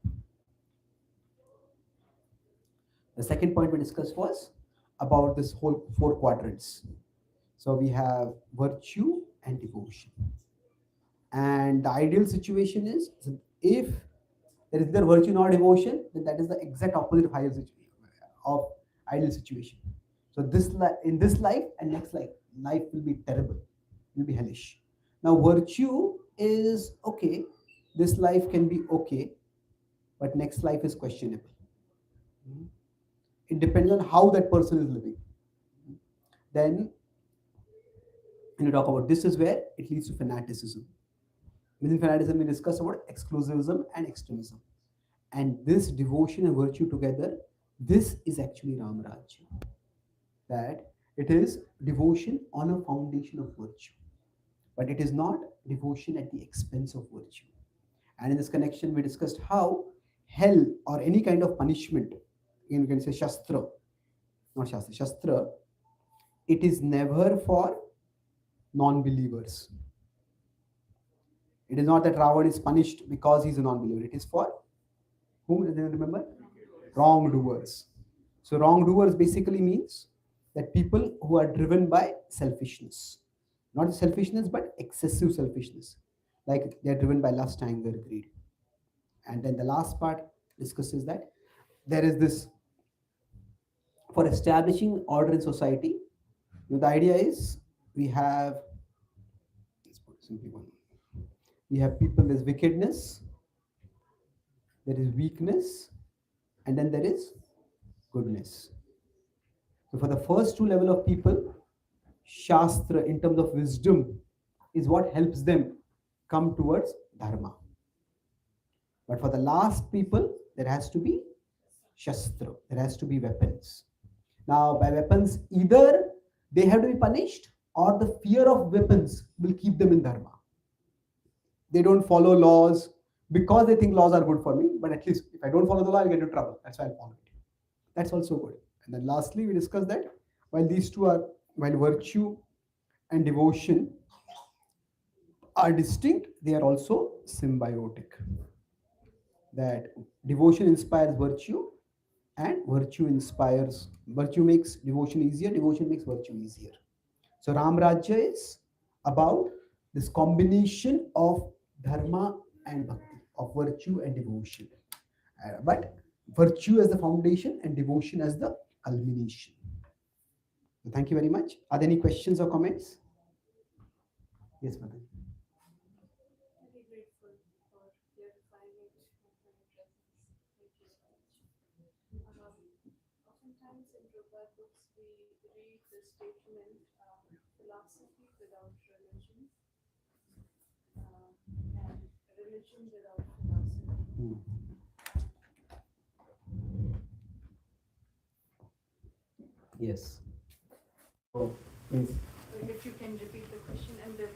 The second point we discussed was about this whole 4 quadrants. So we have virtue and devotion. And the ideal situation is, if there is neither virtue nor devotion, then that is the exact opposite of ideal situation. So in this life and next life will be terrible, will be hellish. Now virtue is okay, this life can be okay, but next life is questionable. It depends on how that person is living. Then when you talk about this, is where it leads to fanaticism. Within fanaticism, we discuss about exclusivism and extremism. And this devotion and virtue together, this is actually Ram Rajya. That it is devotion on a foundation of virtue. But it is not devotion at the expense of virtue. And in this connection, we discussed how hell or any kind of punishment, you can say Shastra, not Shastra, Shastra, it is never for non-believers. It is not that Ravan is punished because he is a non-believer. It is for whom? Do you remember? Wrongdoers. So wrongdoers basically means that people who are driven by selfishness. Not selfishness, but excessive selfishness. Like they are driven by lust, anger, greed. And then the last part discusses that there is this, for establishing order in society, the idea is we have, let's put simply one. We have people, there's wickedness, there is weakness, and then there is goodness. So for the first 2 levels of people, Shastra in terms of wisdom is what helps them come towards dharma. But for the last people, there has to be Shastra, there has to be weapons. Now by weapons, either they have to be punished or the fear of weapons will keep them in dharma. They don't follow laws because they think laws are good for me, but at least if I don't follow the law, I'll get into trouble. That's why I'll follow it. That's also good. And then lastly, we discussed that while these two are, while virtue and devotion are distinct, they are also symbiotic. That devotion inspires virtue, and virtue makes devotion easier, devotion makes virtue easier. So Ram Rajya is about this combination of dharma and bhakti, of virtue and devotion. But virtue as the foundation and devotion as the culmination. So thank you very much. Are there any questions or comments? Yes, madam. Very grateful for clarifying it and my presence. Thank you so much. Oftentimes in Prabhupada books we read the statement, philosophy without religion, and religion without philosophy. Yes. Oh, please. if you can repeat the question and then,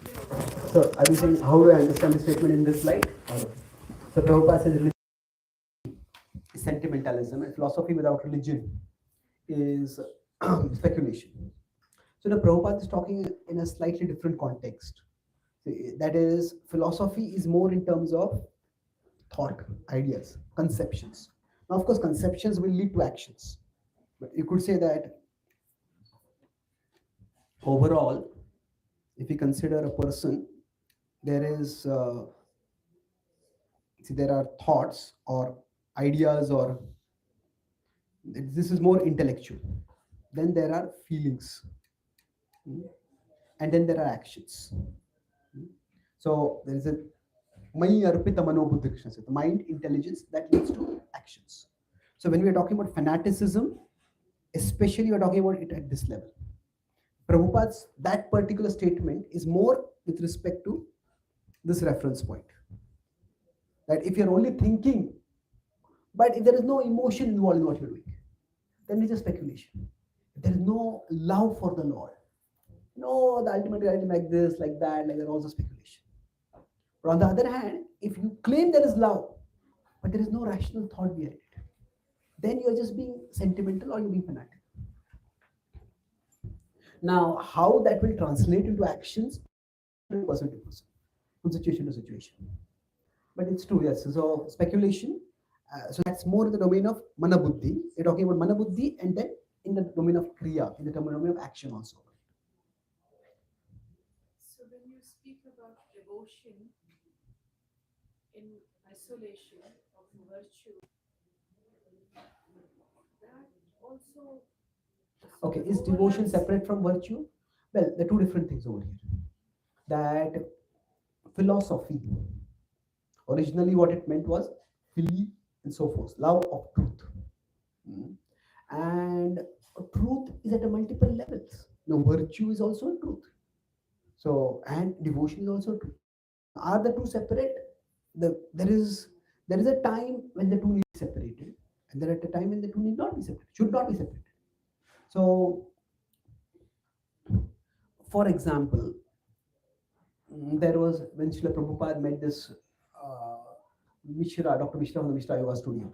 you know. So are you saying how do I understand the statement in this slide? So Prabhupada says religion is sentimentalism and philosophy without religion is speculation. So the Prabhupada is talking in a slightly different context. That is, philosophy is more in terms of thought, ideas, conceptions. Now, of course, conceptions will lead to actions. But you could say that overall, if you consider a person, there is, there are thoughts or ideas, or this is more intellectual. Then there are feelings, and then there are actions. So there is a Mayi Arpita Manobuddhi, Krishna said, the mind, intelligence that leads to actions. So when we are talking about fanaticism, especially we are talking about it at this level. Prabhupada's that particular statement is more with respect to this reference point. That if you're only thinking, but if there is no emotion involved in what you're doing, then it's just speculation. If there is no love for the Lord, no, the ultimate reality like this, like that, also speculation. But on the other hand, if you claim there is love, but there is no rational thought behind it, then you're just being sentimental or you're being fanatic. Now, how that will translate into actions, person to person, from situation to situation. But it's true, yes. So speculation, so that's more in the domain of manabuddhi. You're talking about manabuddhi, and then in the domain of kriya, in the domain of action also. So when you speak about devotion in isolation of virtue, that also. Okay, is devotion separate from virtue? Well, there are two different things over here. That philosophy, originally what it meant was phili and so forth, love of truth. And truth is at a multiple levels. Now, virtue is also truth. So, and devotion is also truth. Are the two separate? There is a time when the two need to be separated, and there is a time when the two need not be separated, should not be separated. So, for example, there was when Srila Prabhupada met this Mishra, Dr. Mishra from the Mishra Yoga Studio.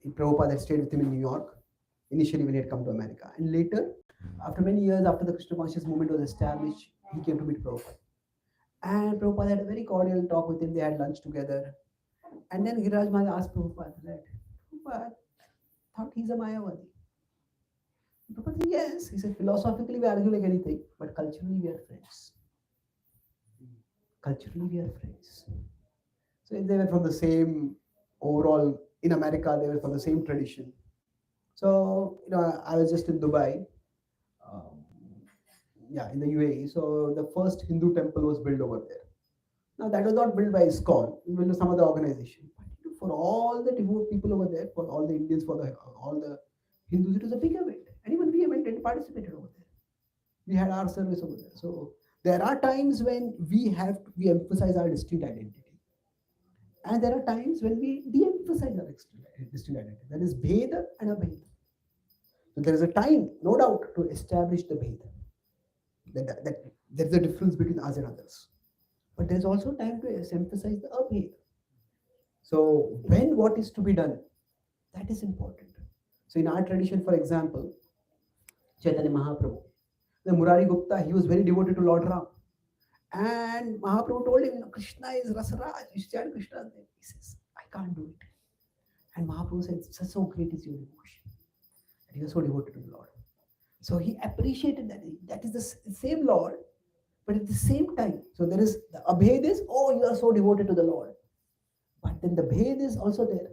Prabhupada had stayed with him in New York initially when he had come to America, and later, after many years after the Krishna conscious movement was established, he came to meet Prabhupada. And Prabhupada had a very cordial talk with him. They had lunch together. And then Giriraj Maharaj asked Prabhupada, that Prabhupada thought he's a Mayavadi. Prabhupada said, yes. He said, philosophically we argue like anything, but culturally we are friends. Culturally we are friends. So they were from the same, overall, in America, they were from the same tradition. So, I was just in Dubai, in the UAE. So the first Hindu temple was built over there. Now that was not built by ISKCON, it was built by some other organization. But for all the devout people over there, for all the Indians, for all the Hindus, it was a big event. And even we participated over there. We had our service over there. So there are times when we emphasize our distinct identity. And there are times when we de-emphasize our distinct identity. That is Bheda and Abheda. So there is a time, no doubt, to establish the Bheda. That there is a difference between us and others. But there's also time to emphasize the Abheda. So when what is to be done, that is important. So in our tradition, for example, Chaitanya Mahaprabhu, the Murari Gupta, he was very devoted to Lord Ram. And Mahaprabhu told him, Krishna is Rasaraj, you should chant Krishna's name. He says, I can't do it. And Mahaprabhu said, so great is your devotion. And he was so devoted to the Lord. So he appreciated that. That is the same Lord, but at the same time. So there is, the Abhed is, you are so devoted to the Lord. But then the Bhed is also there.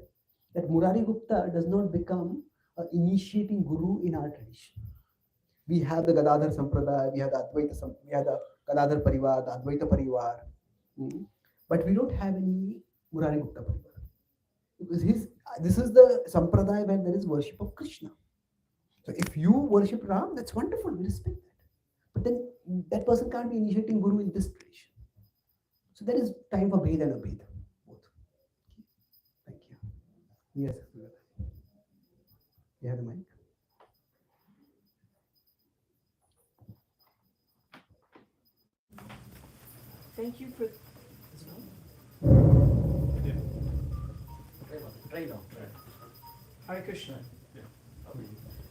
That Murari Gupta does not become an initiating guru in our tradition. We have the Gadadhar Sampradaya, we have the Advaita, we have the Gadadhar Parivar, the Advaita Parivar. But we don't have any Murari Gupta Parivar. Because this is the Sampradaya where there is worship of Krishna. So if you worship Ram, that's wonderful, we respect that. But then that person can't be initiating guru in this tradition. So there is time for Bhed and Abhed, both. Thank you. Yes. You have the mic. Thank you for. Is it on? Try now. Hare Krishna. Yeah.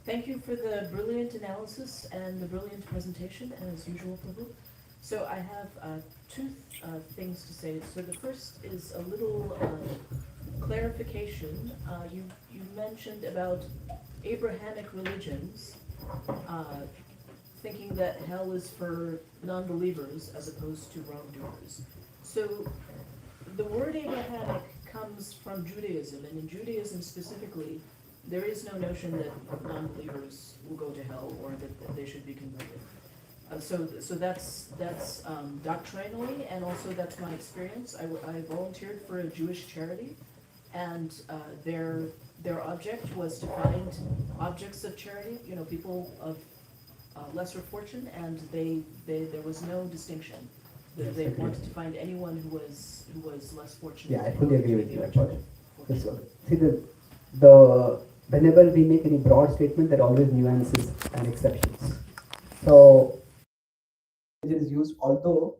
Thank you for the brilliant analysis and the brilliant presentation, as usual, Prabhu. So I have two things to say. So the first is a little clarification. You mentioned about Abrahamic religions thinking that hell is for non-believers as opposed to wrongdoers. So the word Abrahamic comes from Judaism, and in Judaism specifically, there is no notion that non-believers will go to hell or that they should be converted. So that's doctrinally, and also that's my experience. I volunteered for a Jewish charity, and their object was to find objects of charity, people of lesser fortune, and there was no distinction. They wanted to find anyone who was less fortunate. Yeah, I fully agree with you. So, see, the whenever we make any broad statement, there are always nuances and exceptions. So, it is used, although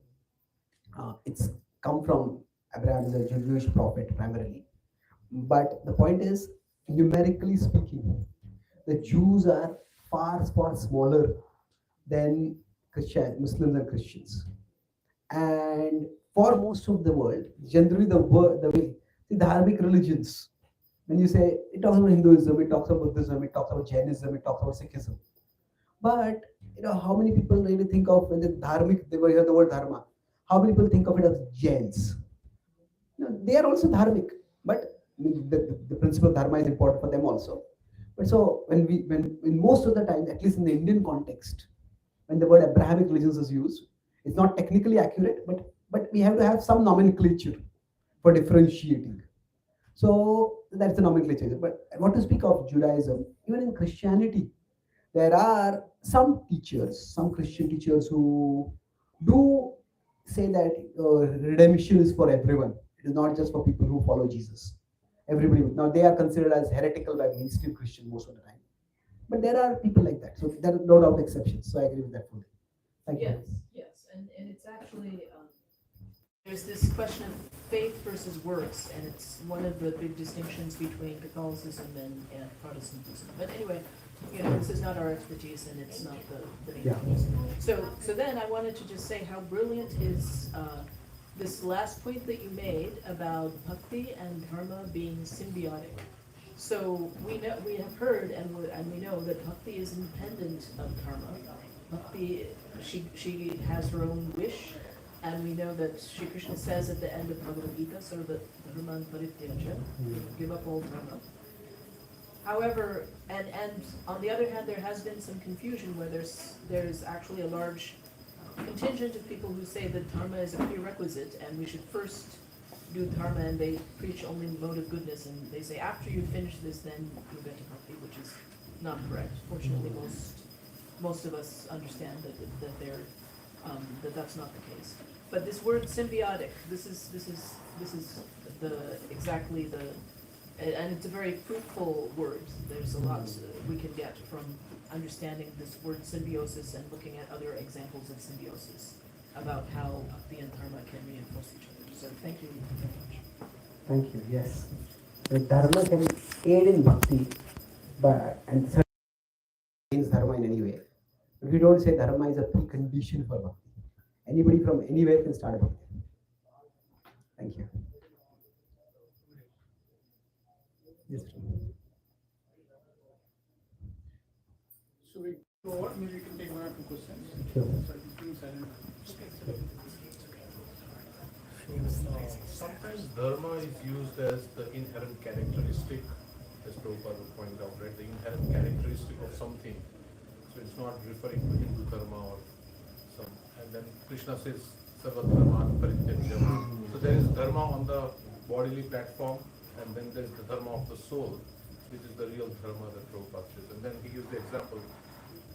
it's come from Abraham is a Jewish prophet primarily. But the point is, numerically speaking, the Jews are far smaller than Muslims and Christians. And for most of the world, generally the way, the dharmic religions, when you say, it talks about Hinduism, it talks about Buddhism, it talks about Jainism, it talks about Sikhism. But how many people really think of when the dharmic, they hear the word dharma, how many people think of it as Jains? They are also dharmic, but the principle of dharma is important for them also. But so when in most of the time, at least in the Indian context, when the word Abrahamic religions is used, it's not technically accurate, but we have to have some nomenclature for differentiating. So that's the nomenclature. But what to speak of Judaism, even in Christianity, there are some teachers, some Christian teachers who do say that redemption is for everyone. It is not just for people who follow Jesus. Everybody. Now they are considered as heretical by mainstream Christian most of the time. But there are people like that. So there are no doubt exceptions. So I agree with that fully. Thank you. Yes, and it's actually, there's this question of faith versus works, and it's one of the big distinctions between Catholicism and Protestantism. But anyway, this is not our expertise, and it's not the main focus. So then I wanted to just say how brilliant is this last point that you made about bhakti and dharma being symbiotic. So we have heard and we know that bhakti is independent of dharma. Bhakti, she has her own wish, and we know that Sri Krishna says at the end of Bhagavad Gita, so that dharman parityaja, give up all dharma. However, and on the other hand, there has been some confusion where there's actually a large contingent of people who say that dharma is a prerequisite, and we should first do dharma, and they preach only the mode of goodness, and they say after you finish this, then you get to bhakti, which is not correct. Fortunately, most of us understand that that's not the case. But this word symbiotic, this is exactly the, and it's a very fruitful word. There's a lot we can get from understanding this word symbiosis and looking at other examples of symbiosis about how bhakti and dharma can reinforce each other. So thank you very much. Thank you. Yes, the dharma can aid in bhakti, and against dharma in any way. If you don't say dharma is a precondition for bhakti, anybody from anywhere can start bhakti. Thank you. Yes. So we go on, maybe you can take one or two questions. Sure. So please, Sometimes dharma is used as the inherent characteristic, as Prabhupada pointed out, right? The inherent characteristic of something. So it's not referring to Hindu dharma or some. And then Krishna says, Sarva dharma parityaja. So there is dharma on the bodily platform, and then there's the dharma of the soul, which is the real dharma that Prabhupada says. And then he gives the example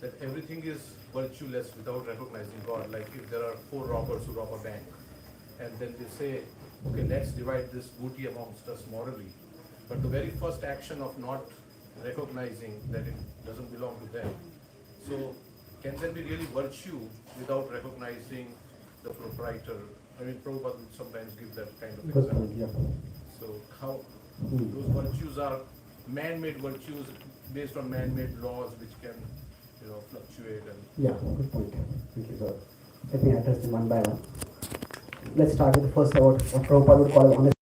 that everything is virtueless without recognizing God. Like if there are 4 robbers who rob a bank, and then they say, okay, let's divide this booty amongst us morally. But the very first action of not recognizing that it doesn't belong to them. So can there be really virtue without recognizing the proprietor I mean, Prabhupada would sometimes give that kind of Good example. point, yeah. So how Hmm. those virtues are man-made virtues based on man-made laws which can, fluctuate and. Yeah, good point. Thank you, sir. Let me address them one by one. Let's start with the first about what Prabhupada would call honest.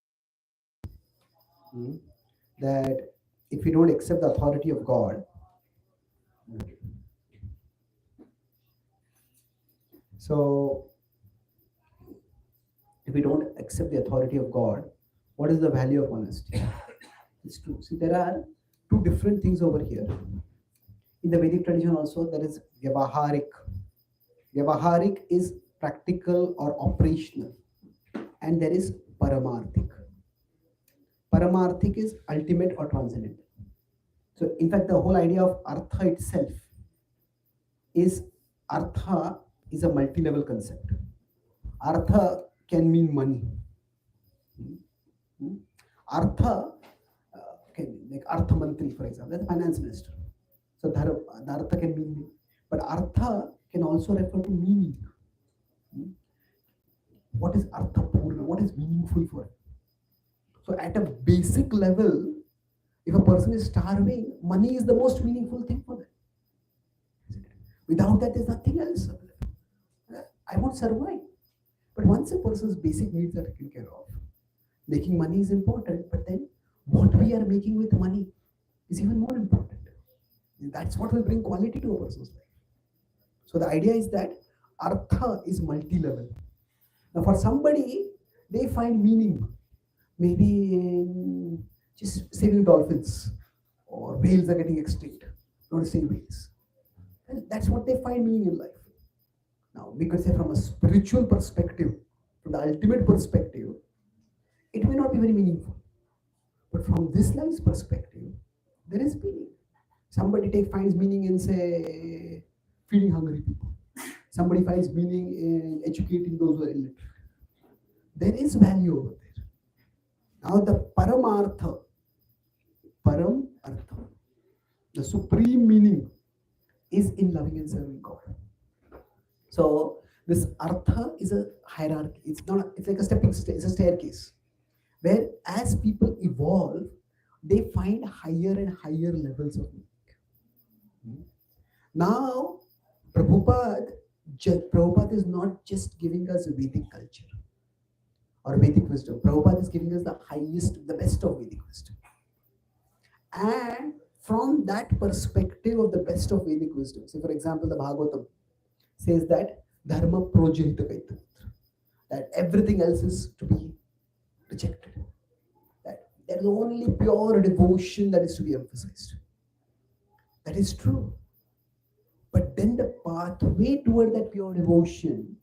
That if we don't accept the authority of God, so if we don't accept the authority of God, what is the value of honesty? It's true. See, there are two different things over here. In the Vedic tradition also, there is Vyavaharik. Vyavaharik is practical or operational. And there is Paramarthik. Paramarthik is ultimate or transcendental. So, in fact, the whole idea of Artha itself is Artha is a multi-level concept. Artha can mean money. Artha can mean like Artha Mantri, for example, that's the finance minister. So the Artha can mean, but Artha can also refer to meaning. What is Artha Purna? What is meaningful for it? So at a basic level, if a person is starving, money is the most meaningful thing for them. Without that, there's nothing else. I won't survive. But once a person's basic needs are taken care of, making money is important, but then what we are making with money is even more important. That's what will bring quality to a person's life. So the idea is that Artha is multi-level. Now for somebody, they find meaning maybe in just saving dolphins or whales are getting extinct. Don't save whales. And that's what they find meaning in life. Now we could say from a spiritual perspective, from the ultimate perspective, it may not be very meaningful. But from this life's perspective, there is meaning. Somebody finds meaning in, say, feeding hungry people. Somebody finds meaning in educating those who are illiterate. There is value over there. Now the Paramartha, Param Artha, the supreme meaning is in loving and serving God. So this Artha is a hierarchy. It's like a stepping stone, it's a staircase. Where as people evolve, they find higher and higher levels of meaning. Now, Prabhupada is not just giving us Vedic culture or Vedic wisdom. Prabhupada is giving us the highest, the best of Vedic wisdom. And from that perspective of the best of Vedic wisdom, so for example, the Bhagavatam says that Dharma projehita kaitatra, that everything else is to be rejected. That there is only pure devotion that is to be emphasized. That is true. But then the pathway toward that pure devotion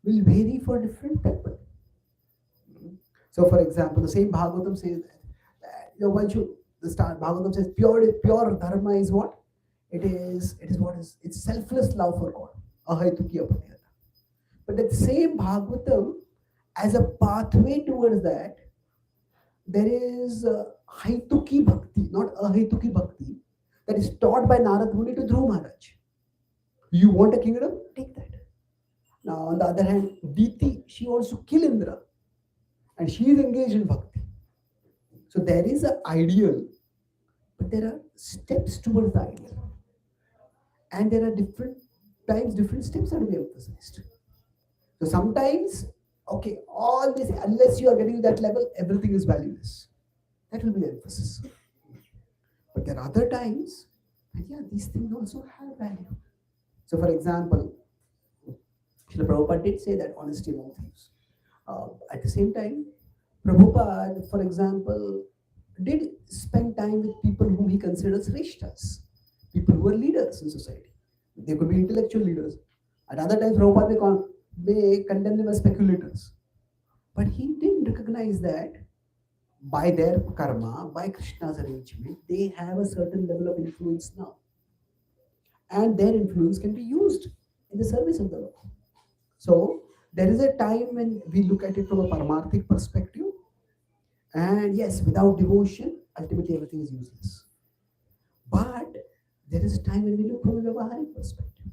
will vary for different people. So, for example, the same Bhagavatam says that Bhagavatam says pure dharma is what? It's selfless love for God. Ahaituki apadhyata. But that same Bhagavatam, as a pathway towards that, there is Haituki Bhakti, not Ahaituki Bhakti, that is taught by Narad Muni to Dhruv Maharaj. You want a kingdom? Take that. Now, on the other hand, Diti, she wants to kill Indra, and she is engaged in Bhakti. So there is an ideal, but there are steps towards the ideal. And there are different steps are to be emphasized. So sometimes, okay, all this, unless you are getting to that level, everything is valueless. That will be the emphasis. But there are other times, and yeah, these things also have value. So for example, Srila Prabhupada did say that honesty among thieves. At the same time, Prabhupada, for example, did spend time with people whom he considers Shreshtas, people who are leaders in society. They could be intellectual leaders. At other times, Prabhupada may condemn them as speculators. But he didn't recognize that by their karma, by Krishna's arrangement, they have a certain level of influence now. And their influence can be used in the service of the Lord. So, there is a time when we look at it from a Paramarthic perspective. And yes, without devotion, ultimately everything is useless. But there is a time when we look from a Vyavaharik perspective.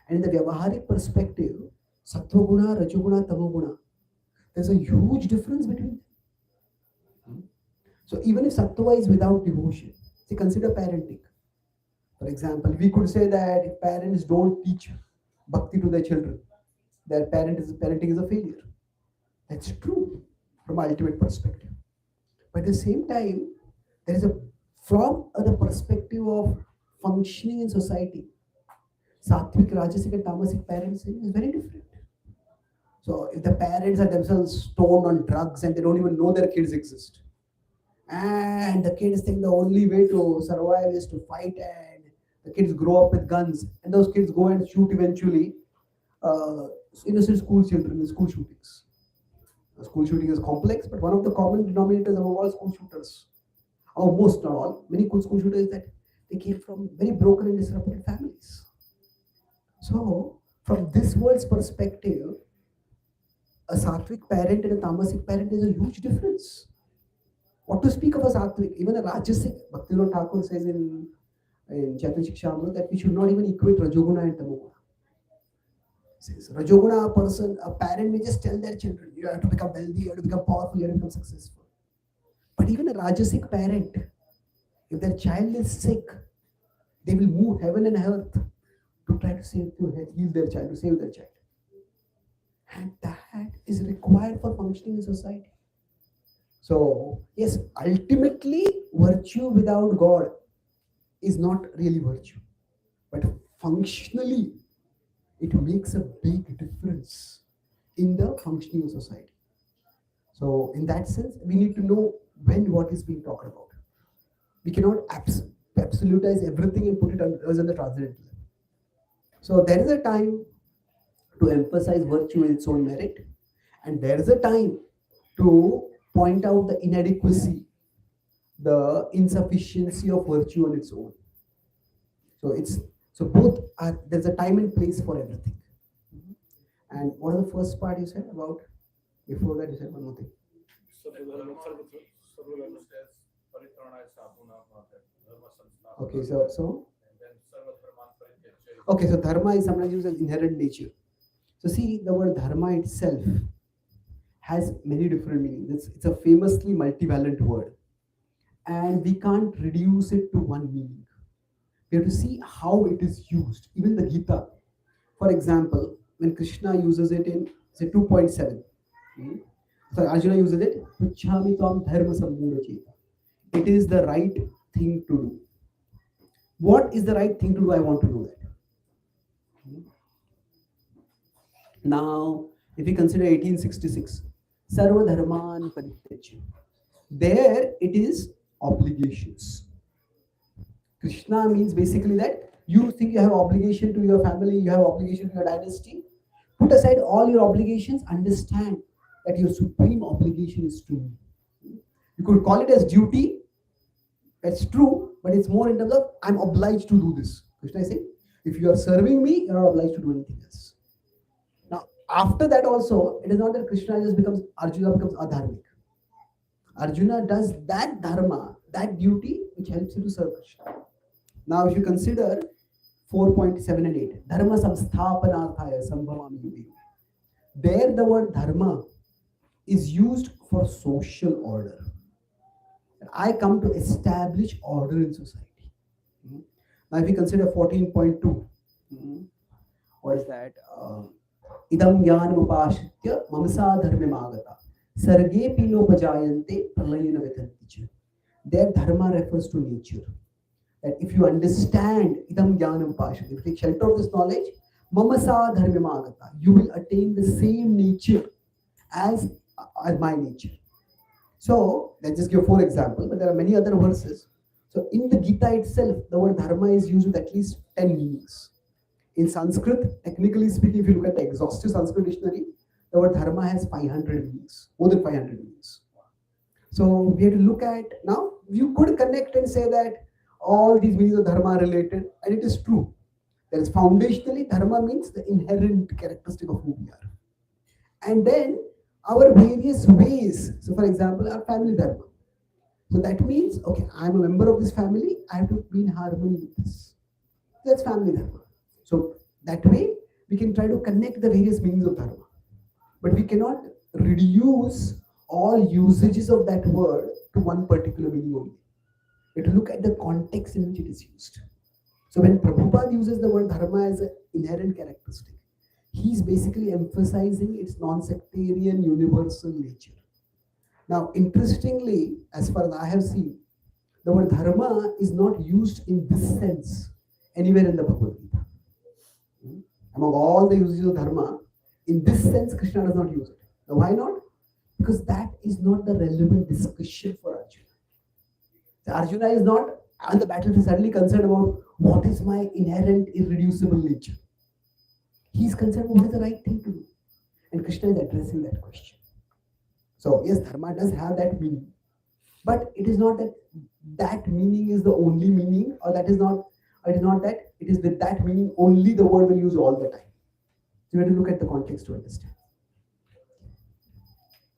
And in the Vyavaharik perspective, Sattva Guna, Rajoguna, Tamoguna, There's a huge difference between them. So even if sattva is without devotion, say consider parenting. For example, we could say that if parents don't teach bhakti to their children, their parenting is a failure. That's true from an ultimate perspective. But at the same time, there is from the perspective of functioning in society, sattvic, rajasic, and tamasic parenting is very different. So if the parents are themselves stoned on drugs and they don't even know their kids exist, and the kids think the only way to survive is to fight, and the kids grow up with guns, and those kids go and shoot eventually innocent school children in school shootings. The school shooting is complex, but one of the common denominators of all school shooters, or most, not all, many school shooters, is that they came from very broken and disrupted families. So from this world's perspective, a sattvic parent and a tamasic parent is a huge difference. What to speak of a sattvic, even a rajasic, Bhaktivinoda Thakur says in Chaitanya Shikshamrita that we should not even equate Rajoguna and Tamoguna. Says Rajoguna, a parent may just tell their children, you have to become wealthy, you have to become powerful, you have to become successful. But even a rajasic parent, if their child is sick, they will move heaven and earth to try to heal their child, to save their child. And that is required for functioning in society. So, yes, ultimately, virtue without God is not really virtue. But functionally, it makes a big difference in the functioning of society. So, in that sense, we need to know when what is being talked about. We cannot absolutize everything and put it on the transcendental level. So, there is a time to emphasize virtue in its own merit, and there is a time to point out the inadequacy, the insufficiency of virtue on its own. So both are, there's a time and place for everything. And what is the first part you said about? Before that, you said one more thing. Okay, so okay, so dharma is sometimes used as inherent nature. So see, the word dharma itself has many different meanings. It's a famously multivalent word, and we can't reduce it to one meaning. We have to see how it is used. Even the Gita, for example, when Krishna uses it in say 2.7, so Arjuna uses it, "Puchhami tvam dharma sammuna cheta." It is the right thing to do. What is the right thing to do? I want to know that. Now, if we consider 1866, Sarva Dharman Parityajya, there it is obligations. Krishna means basically that you think you have obligation to your family, you have obligation to your dynasty. Put aside all your obligations, understand that your supreme obligation is to me. You could call it as duty, that's true, but it's more in terms of I'm obliged to do this. Krishna is saying, if you are serving me, you're not obliged to do anything else. Now, after that also, it is not that Krishna just becomes, Arjuna becomes adharmic. Arjuna does that dharma, that duty, which helps you to serve Krishna. Now, if you consider 4.7 and 8, dharma samsthapanarthaya sambhavami yuge. There the word dharma is used for social order. I come to establish order in society. Now, if we consider 14.2, what is that? Idam jnanam upashritya mamasa dharmam agata sarge pinopajayante pralayana vitanticha. There dharma refers to nature. That if you understand idam jnanam upashritya, if you take shelter of this knowledge, mamasa dharmam agata, you will attain the same nature as my nature. So, let's just give 4 examples, but there are many other verses. So, in the Gita itself, the word dharma is used with at least 10 meanings. In Sanskrit, technically speaking, if you look at the exhaustive Sanskrit dictionary, the word dharma has 500 meanings, more than 500 meanings. So, we have to look at, now, you could connect and say that all these meanings of dharma are related, and it is true. There is foundationally, dharma means the inherent characteristic of who we are. And then, our various ways, so for example, our family dharma. So that means, okay, I'm a member of this family, I have to be in harmony with this. That's family dharma. So that way, we can try to connect the various meanings of dharma. But we cannot reduce all usages of that word to one particular meaning only. You have to look at the context in which it is used. So when Prabhupada uses the word dharma as an inherent characteristic, he's basically emphasizing its non-sectarian universal nature. Now, interestingly, as far as I have seen, the word dharma is not used in this sense anywhere in the Bhagavad Gita. Among all the uses of dharma, in this sense, Krishna does not use it. Now, why not? Because that is not the relevant discussion for Arjuna. So Arjuna is not on the battlefield suddenly concerned about what is my inherent irreducible nature. He is concerned what is the right thing to do. And Krishna is addressing that question. So yes, dharma does have that meaning. But it is not that that meaning is the only meaning, or that is not, it is not that it is with that meaning only the word will use all the time. So you have to look at the context to understand.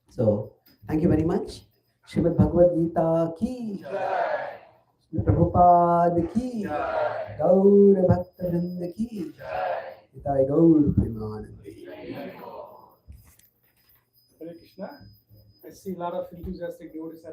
So thank you very much. Srimad Bhagavad Gita ki Jai. Prabhupada ki Jai. Gaur Bhakta Vrinda ki Jai. Nitai Gaur Premanande. Hare Krishna. I see a lot of enthusiastic devotees